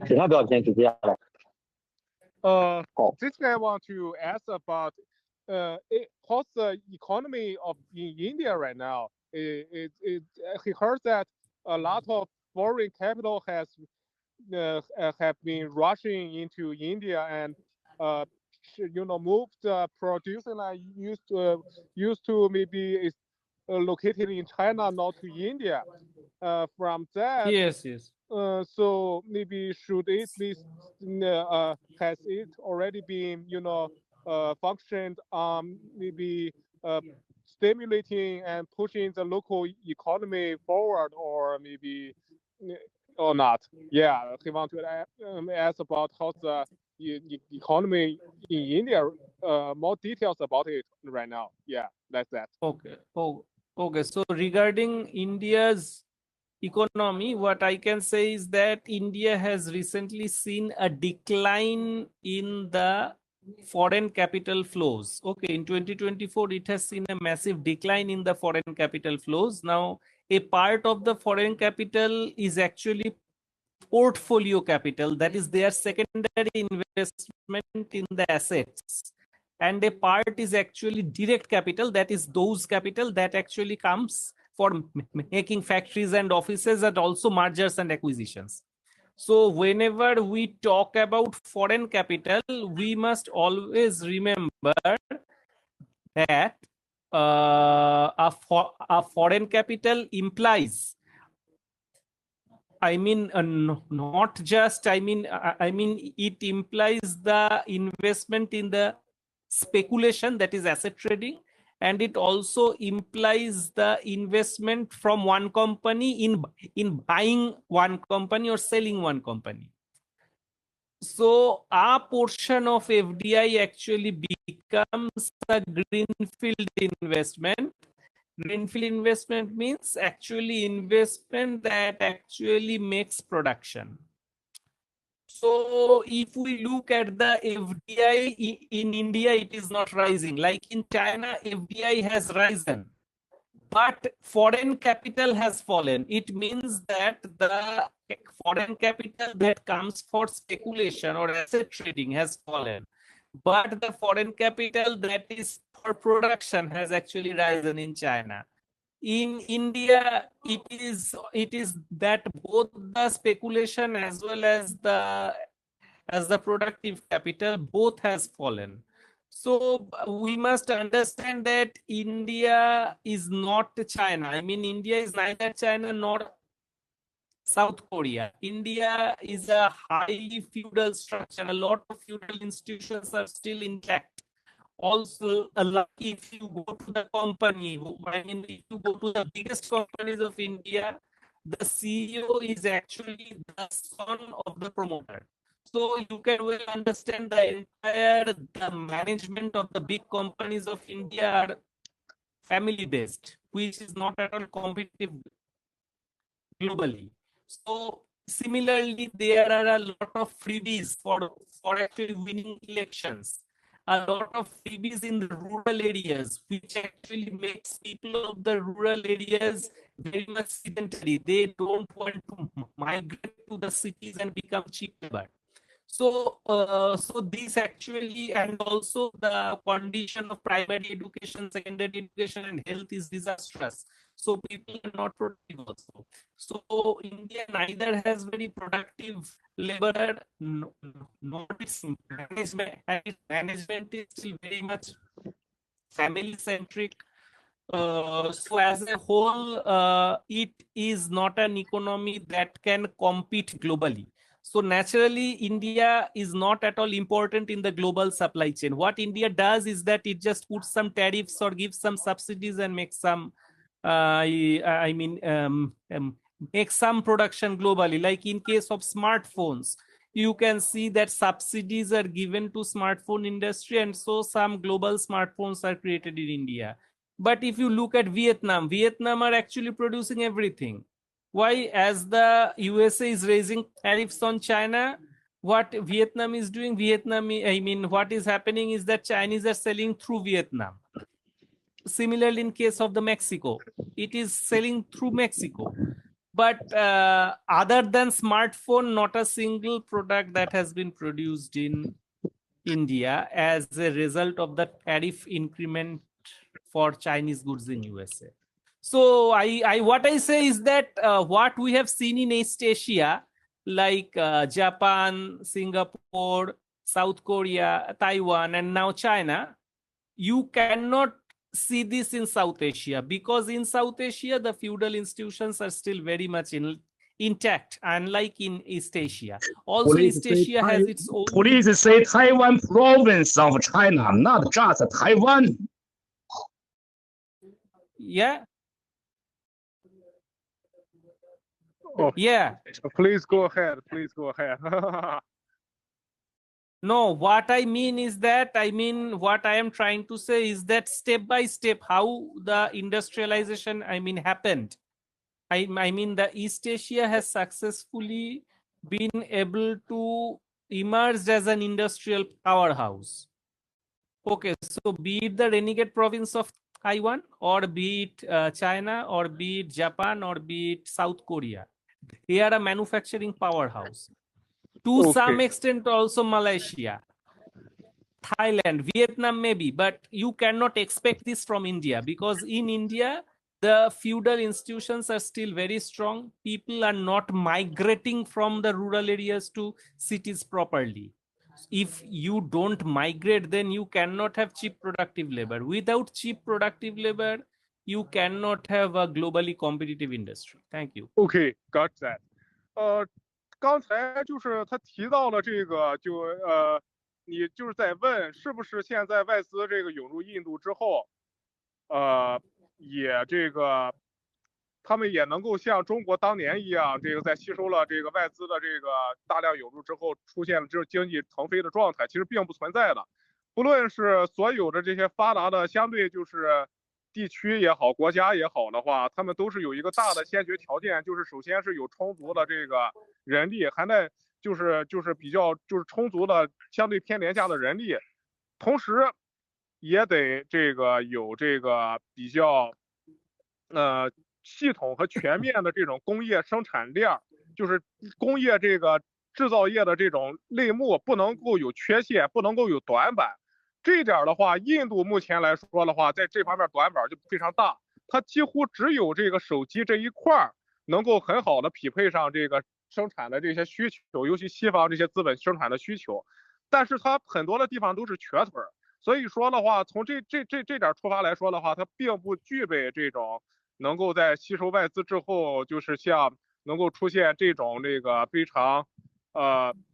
尽量不要偏题。接下来，this guy want to ask about how's the economy of in India right now? He heard that a lot of foreign capital have been rushing into India and moved producing like used to maybe located in China, not to India. From that, yes. So maybe should it be has it already been functioned maybe stimulating and pushing the local economy forward, or maybe or not? Yeah, he want to ask about how the economy in India, more details about it right now. Yeah, that's that. Okay. So regarding India's economy, what I can say is that India has recently seen a decline in the foreign capital flows. Okay, in 2024, it has seen a massive decline in the foreign capital flows. Now, a part of the foreign capital is actually portfolio capital, that is their secondary investment in the assets. And a part is actually direct capital, that is those capital that actually comes for making factories and offices and also mergers and acquisitions. So whenever we talk about foreign capital, we must always remember that a foreign capital implies, not just, it implies the investment in the speculation, that is asset trading, and it also implies the investment from one company in buying one company or selling one company. So a portion of FDI actually becomes a greenfield investment. Greenfield investment means actually investment that actually makes production. So if we look at the FDI in India, it is not rising. Like in China, FDI has risen, but foreign capital has fallen. It means that the foreign capital that comes for speculation or asset trading has fallen, but the foreign capital that is for production has actually risen in China. In India, it is that both the speculation as well as the productive capital both has fallen. So we must understand that India is not China. India is neither China nor South Korea. India is a highly feudal structure. A lot of feudal institutions are still intact. Also, if you go to the company, if you go to the biggest companies of India, the CEO is actually the son of the promoter. So you can well understand the management of the big companies of India are family based, which is not at all competitive globally. So Similarly, there are a lot of freebies for actually winning elections. A lot of freebies in the rural areas, which actually makes people of the rural areas very much sedentary. They don't want to migrate to the cities and become cheap labor. So, so this actually, and also the condition of primary education, secondary education, and health is disastrous. So people are not productive also. So India neither has very productive laborer, nor its management is still very much family centric. So as a whole, it is not an economy that can compete globally. So naturally, India is not at all important in the global supply chain. What India does is that it just puts some tariffs or gives some subsidies and makes some, make some production globally. Like in case of smartphones, you can see that subsidies are given to smartphone industry, and so some global smartphones are created in India. But if you look at Vietnam, Vietnam are actually producing everything. Why? As the USA is raising tariffs on China, what Vietnam is doing, what is happening is that Chinese are selling through Vietnam. Similarly, in case of the Mexico, it is selling through Mexico. But other than smartphone, not a single product that has been produced in India as a result of the tariff increment for Chinese goods in USA. So what I say is that what we have seen in East Asia, like Japan, Singapore, South Korea, Taiwan, and now China, you cannot see this in South Asia, because in South Asia, the feudal institutions are still very much intact, unlike in East Asia. Also, East Asia has its own... Please say Taiwan province of China, not just Taiwan. Yeah. Oh, yeah. Please go ahead. Please go ahead. No, what I mean is that, what I am trying to say is that step by step, how the industrialization, happened. I mean, the East Asia has successfully been able to emerge as an industrial powerhouse. Okay, so be it the renegade province of Taiwan, or be it China, or be it Japan, or be it South Korea, they are a manufacturing powerhouse. To some extent, also Malaysia, Thailand, Vietnam maybe, but you cannot expect this from India, because in India, the feudal institutions are still very strong. People are not migrating from the rural areas to cities properly. If you don't migrate, then you cannot have cheap productive labor. Without cheap productive labor, you cannot have a globally competitive industry. Thank you. Okay, got that. 刚才就是他提到了这个，你就是在问是不是现在外资这个涌入印度之后，也这个他们也能够像中国当年一样，这个在吸收了这个外资的这个大量涌入之后，出现了这经济腾飞的状态，其实并不存在的。不论是所有的这些发达的相对就是地区也好，国家也好的话，他们都是有一个大的先决条件，就是首先是有充足的这个人力，还得就是比较就是充足的相对偏廉价的人力，同时也得这个有这个比较系统和全面的这种工业生产链，就是工业这个制造业的这种类目不能够有缺陷，不能够有短板。这一点的话，印度目前来说的话，在这方面短板就非常大，它几乎只有这个手机这一块能够很好的匹配上这个生产的这些需求，尤其西方这些资本生产的需求，但是它很多的地方都是瘸腿，所以说的话，从这点出发来说的话，它并不具备这种能够在吸收外资之后，就是像能够出现这种这个非常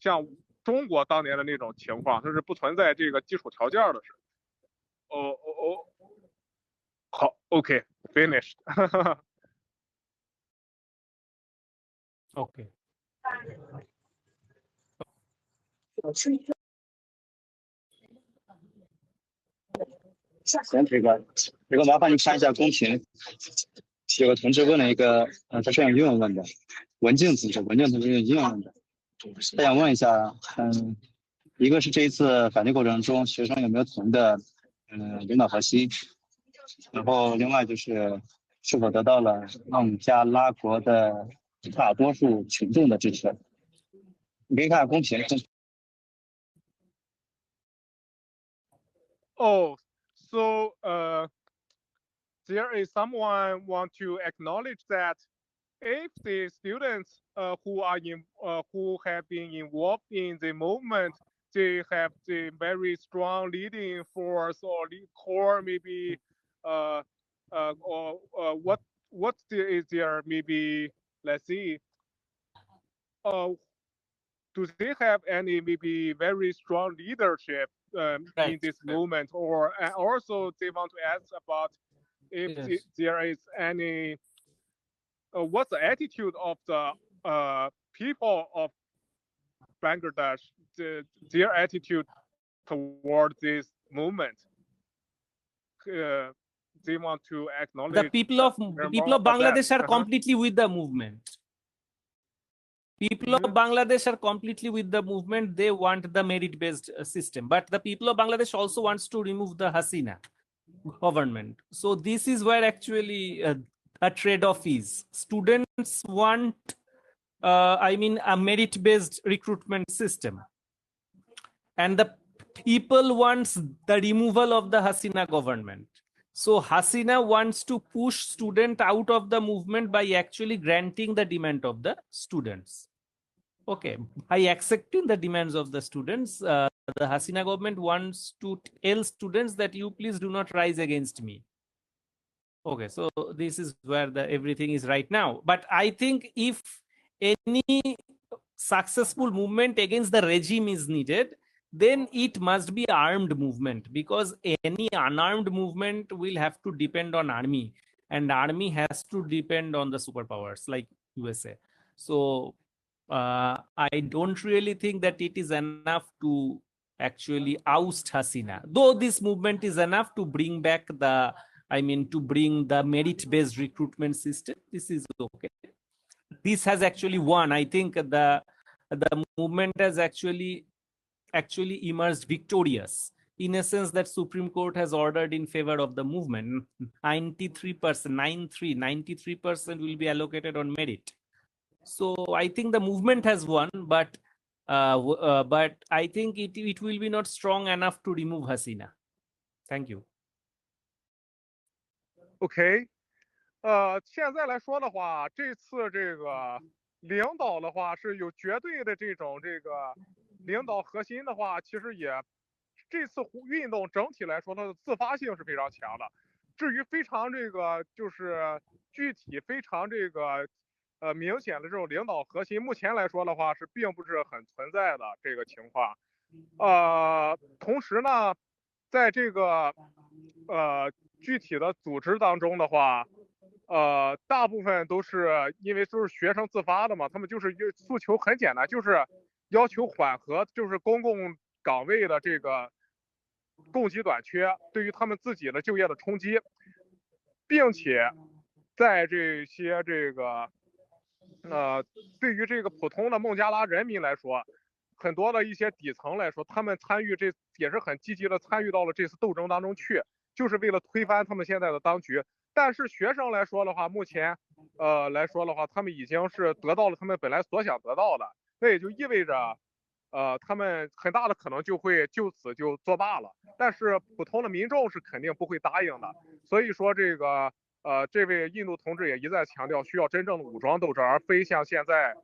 像中国当年的那种情况，就是不存在这个基础条件的事。好 ，OK， finished 。OK。行，这个麻烦你看一下公屏，有个同志问了一个，他是用英文问的，文静组织是这样的。他想问一下，一个是这一次反对过程中学生有没有同的领导核心，然后另外就是是否得到了孟加拉国的大多数群众的支持。你可以看公屏。Oh, so there is someone want to acknowledge that if the students who have been involved in the movement, they have the very strong leading force or core, maybe what is there, maybe, let's see, do they have any maybe very strong leadership in this movement, or also they want to ask about if there is any what's the attitude of the people of Bangladesh, their attitude toward this movement. They want to acknowledge the people of Bangladesh are completely with the movement. People of Bangladesh are completely with the movement. They want the merit-based system, but the people of Bangladesh also wants to remove the Hasina government. So this is where actually a trade-off is. Students want, a merit-based recruitment system, and the people wants the removal of the Hasina government. So Hasina wants to push student out of the movement by actually granting the demand of the students. Okay, by accepting the demands of the students, the Hasina government wants to tell students that you please do not rise against me. Okay, so this is where everything is right now. But I think if any successful movement against the regime is needed, then it must be armed movement, because any unarmed movement will have to depend on army, and army has to depend on the superpowers like USA. So I don't really think that it is enough to actually oust Hasina, though this movement is enough to bring back the, to bring the merit-based recruitment system. This is okay. This has actually won. I think the movement has actually emerged victorious, in a sense that Supreme Court has ordered in favor of the movement. 93% will be allocated on merit. So I think the movement has won, but I think it will be not strong enough to remove Hasina. Thank you. OK，现在来说的话，这次这个领导的话是有绝对的这个领导核心的话，其实也这次运动整体来说它的自发性是非常强的。至于非常就是具体非常明显的这种领导核心，目前来说的话是并不是很存在的这个情况。同时呢，在这个具体的组织当中的话，大部分都是因为都是学生自发的嘛，他们就是诉求很简单，就是要求缓和，就是公共岗位的这个供给短缺对于他们自己的就业的冲击，并且在这些对于这个普通的孟加拉人民来说，很多的一些底层来说，他们参与也是很积极的参与到了这次斗争当中去，就是为了推翻他们现在的当局。但是学生来说的话，目前来说的话，他们已经是得到了他们本来所想得到的，那也就意味着他们很大的可能就会就此就作罢了。但是普通的民众是肯定不会答应的。所以说这位印度同志也一再强调，需要真正的武装斗争，而非像现在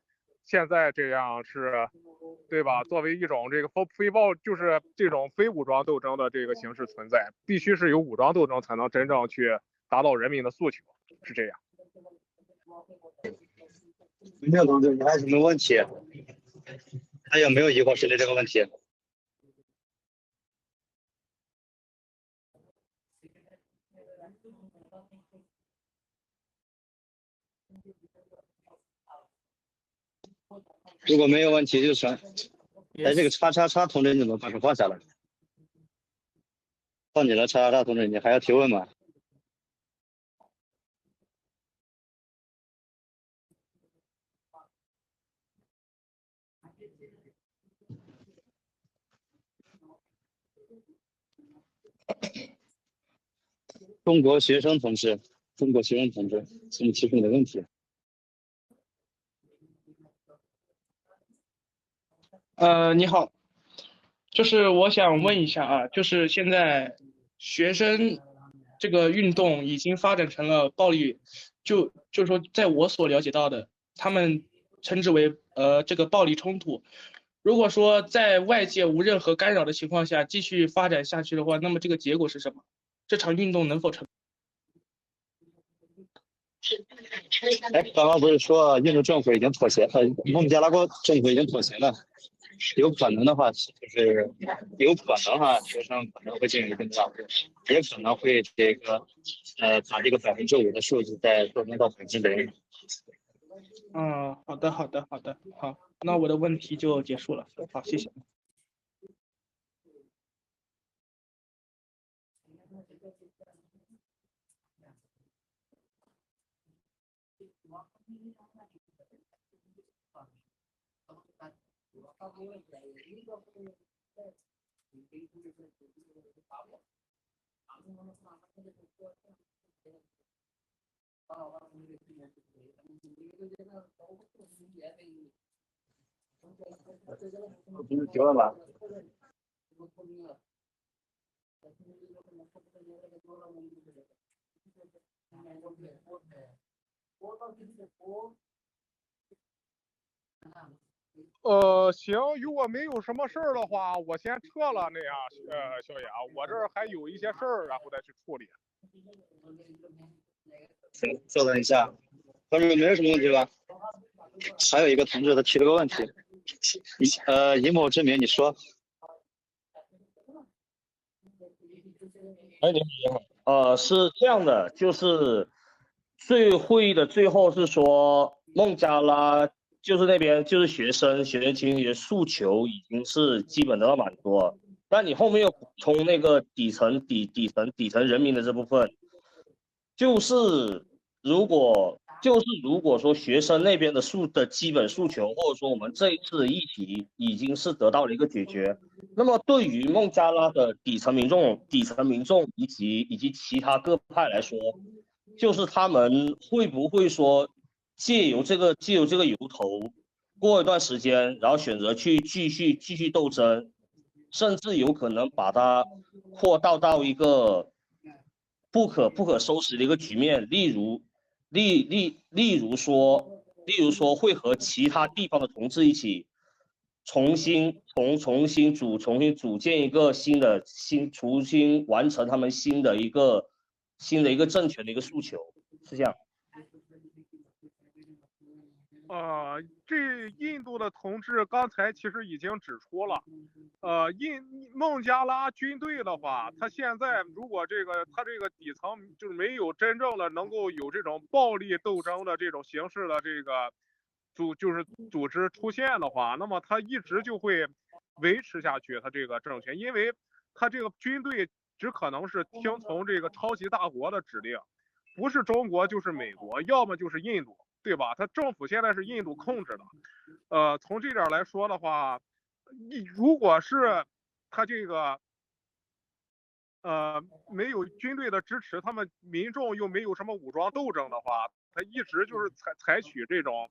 这样是，对吧？作为一种就是这种非武装斗争的这个形式存在，必须是有武装斗争才能真正去达到人民的诉求，是这样。没有同志，你还有什么问题？还有没有疑惑针对这个问题？如果没有问题就成。哎，这个叉叉叉同志，你怎么把手放下了？到你了，叉叉叉同志，你还要提问吗？中国学生同志，请你提出你的问题。你好，就是我想问一下啊，就是现在学生这个运动已经发展成了暴力，就是说，在我所了解到的，他们称之为这个暴力冲突。如果说在外界无任何干扰的情况下继续发展下去的话，那么这个结果是什么？这场运动能否成？哎，刚刚不是说印度政府已经妥协，孟加拉国政府已经妥协了？有可能的话，就是有可能哈，学生可能会进入一定的浪费，也可能会把这个5%的数字再扩增到100%。好的，好，那我的问题就结束了，好，谢谢。不是丢了吧？行，如果没有什么事儿的话，我先撤了。那样，小雅，我这儿还有一些事儿，然后再去处理。行，稍等一下，观众没有什么问题吧？还有一个同志他提了个问题，以某之名，你说。哎，你好。是这样的，就是会议的最后是说孟加拉就是那边就是学生群体的诉求已经是基本得到满足，但你后面又补充那个底层人民的这部分，就是如果说学生那边的基本诉求，或者说我们这一次的议题已经是得到了一个解决，那么对于孟加拉的底层民众以及其他各派来说，就是他们会不会说借由这个由头，过一段时间，然后选择去继续斗争，甚至有可能把它扩大到一个不可收拾的一个局面，例如说会和其他地方的同志一起重新组建一个重新完成他们新的一个政权的一个诉求，是这样。这印度的同志刚才其实已经指出了，孟加拉军队的话，他现在如果他这个底层就是没有真正的能够有这种暴力斗争的这种形式的这个组织出现的话，那么他一直就会维持下去他这个政权，因为他这个军队只可能是听从这个超级大国的指令，不是中国就是美国，要么就是印度。对吧？他政府现在是印度控制的，从这点来说的话，如果是他这个没有军队的支持，他们民众又没有什么武装斗争的话，他一直就是采取这种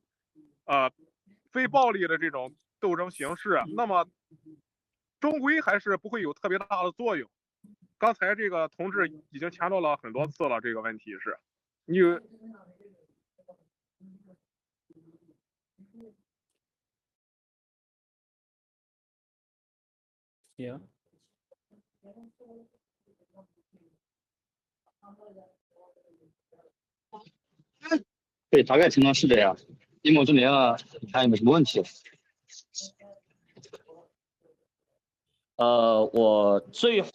非暴力的这种斗争形式，那么终归还是不会有特别大的作用。刚才这个同志已经强调了很多次了，这个问题是你。Yeah. 对，大概情况是这样。以某之名啊，你看有没有什么问题？我最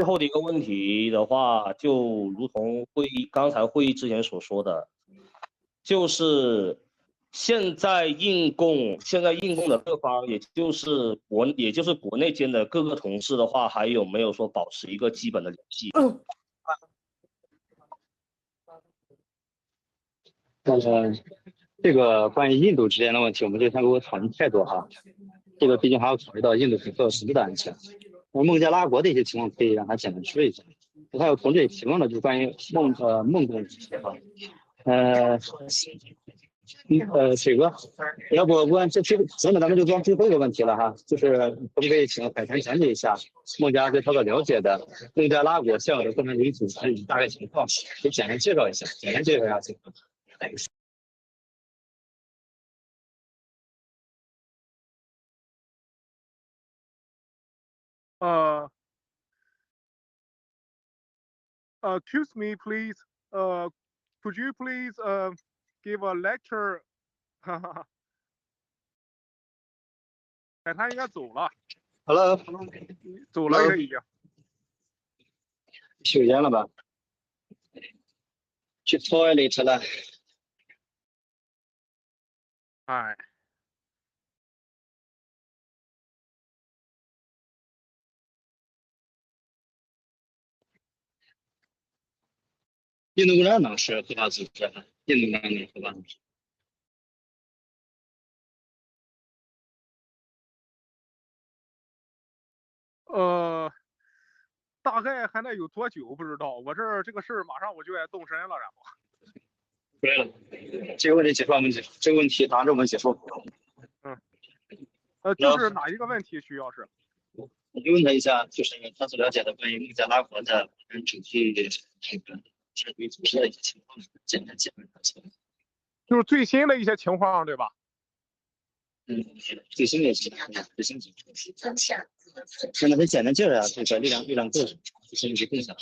后的一个问题的话，就如同刚才会议之前所说的，就是现在印共的各方，也就是国内间的各个同事的话，还有没有说保持一个基本的联系？这个关于印度之间的问题，我们就先给我讨论太多哈。这个毕竟还要考虑到印度和俄罗的安全。而孟加拉国的一些情况可以让他简单说一下。他有同志也提问了，就是关于孟共主题哈，水哥，要不问这咱们就装最后一个问题了哈，就是可不可以请海豚讲解一下孟加拉对他所了解的孟加拉国现有的共产主义组织以大概情况，可以简单介绍一下，Excuse me, please. Could you please give a lecture? 哎，他应该走了。Hello， 走了已经。休闲了吧？去 toilet 了。哎。印度共产党是合法组织，印度共产党合法组织。大概还得有多久不知道，我这个事儿马上我就要动身了，然后。对了，这个问题解说我们这个问题答案我们解说。就是哪一个问题需要是？你就问他一下，就是他所了解的关于孟加拉国的主题这个社会组织的一些情况，简单介绍一下。就是最新的一些情况，对吧？最新的情况，最新情况。那么简单介绍一下这个力量构成，就是一些共享。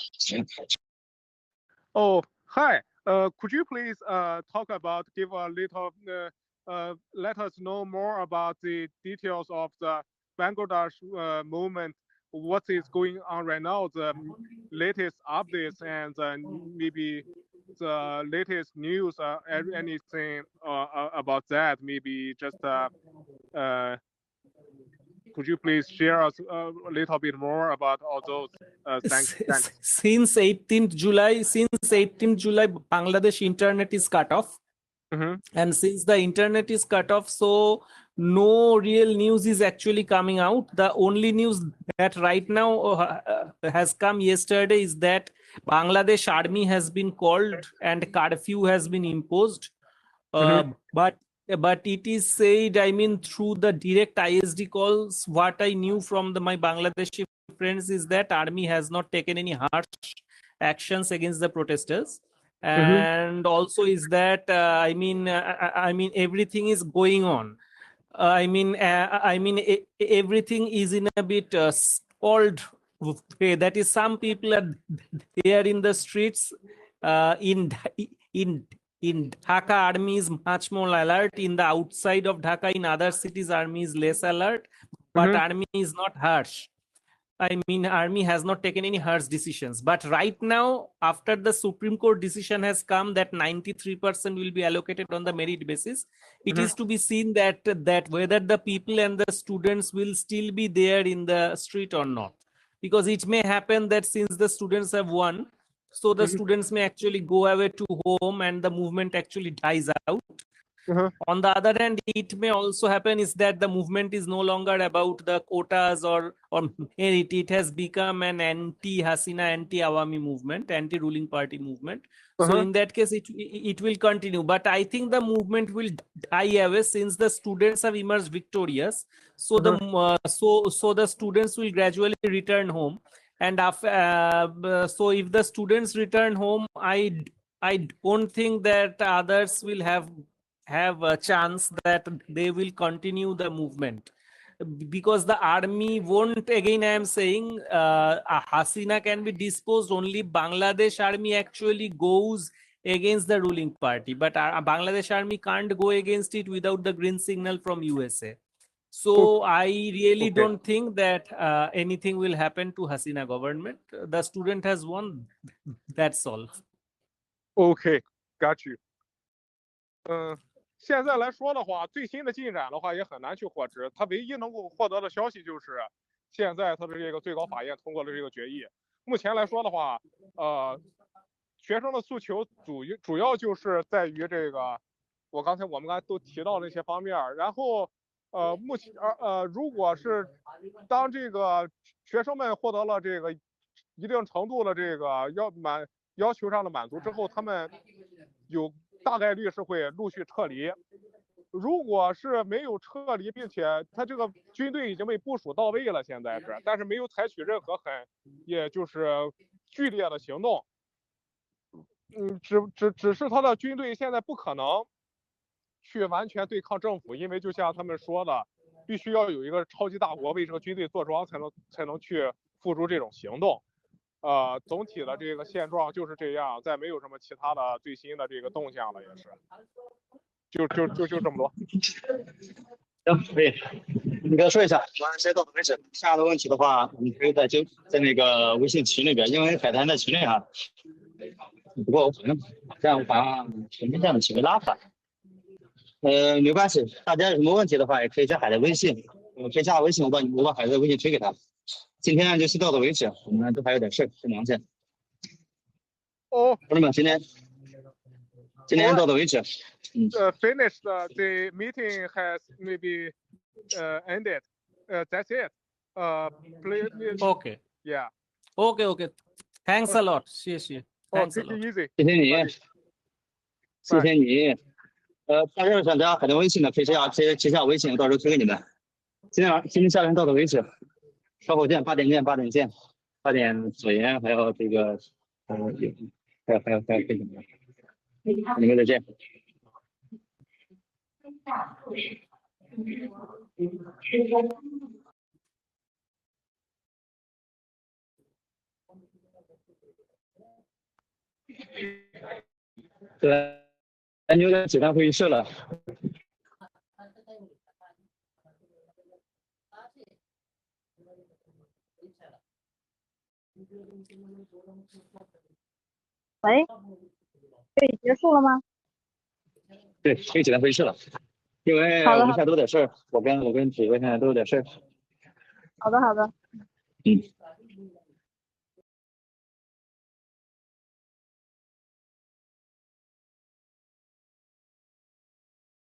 Oh, hi. Could you please talk about, give a little, let us know more about the details of the Bangladesh movement, what is going on right now, the latest updates, and maybe the latest news, anything about that, maybe just could you please share us a little bit more about all those? Thanks. Since 18th July, Bangladesh internet is cut off. And since the internet is cut off, so no real news is actually coming out. The only news that right now has come yesterday is that Bangladesh army has been called and curfew has been imposed. But it is said, I mean, through the direct ISD calls, what I knew from my Bangladeshi friends is that army has not taken any harsh actions against the protesters. And also is that I mean everything is going on. Everything is in a bit stalled way. That is, some people are there in the streets. In Dhaka, army is much more alert. In the outside of Dhaka, in other cities, army is less alert. But army is not harsh. I mean, army has not taken any harsh decisions. But right now, after the Supreme Court decision has come that 93% will be allocated on the merit basis, it is to be seen that whether the people and the students will still be there in the street or not. Because it may happen that since the students have won, so the students may actually go away to home and the movement actually dies out. On the other hand, it may also happen is that the movement is no longer about the quotas or merit. It has become an anti-Hasina, anti-Awami movement, anti-ruling party movement. So in that case, it will continue. But I think the movement will die away since the students have emerged victorious. So the students will gradually return home. And so if the students return home, I don't think that others will have a chance that they will continue the movement, because the army won't, again I am saying, Hasina can be disposed only Bangladesh army actually goes against the ruling party, but Bangladesh army can't go against it without the green signal from USA. So I really don't think that anything will happen to Hasina government. The student has won, that's all. Okay, got you. 现在来说的话，最新的进展的话也很难去获知。他唯一能够获得的消息就是，现在他的这个最高法院通过了这个决议。目前来说的话，学生的诉求主要就是在于这个，我们刚才都提到那些方面。然后，目前如果是当这个学生们获得了这个一定程度的这个要求上的满足之后，他们有大概率是会陆续撤离。如果是没有撤离，并且他这个军队已经被部署到位了，现在是，但是没有采取任何也就是剧烈的行动。只是他的军队现在不可能去完全对抗政府，因为就像他们说的，必须要有一个超级大国为这个军队坐庄，才能去付诸这种行动。总体的这个现状就是这样，再没有什么其他的最新的这个动向了，也是。就这么多。行，可以。你给我说一下，我先到此为止。下的问题的话，你可以在那个微信群里边，因为海滩在群里哈。不过我好像把前面这样的群给拉反。没关系，大家有什么问题的话，也可以加海的微信，可以加我微信，我把海的微信推给他。今天就先到此为止，我们都还有点事，去忙去。同志们，今天到此为止。Finished. The meeting has maybe ended. That's it. Please. Okay. Yeah. Okay. Thanks a lot. 谢谢。Thanks a Take it lot. easy. 谢谢你，谢谢你。大家想加海的微信的，可以接下微信，我到时候推给你们。今天下班到此为止，稍后见，8点见，8点，8点左右，还有这个还有这个，你们再见。对，你有点解散会议室了。喂，可以结束了吗？对，可以解散会议室了，因为我们现在都有点事儿，我跟几位现在都有点事儿。好的。嗯。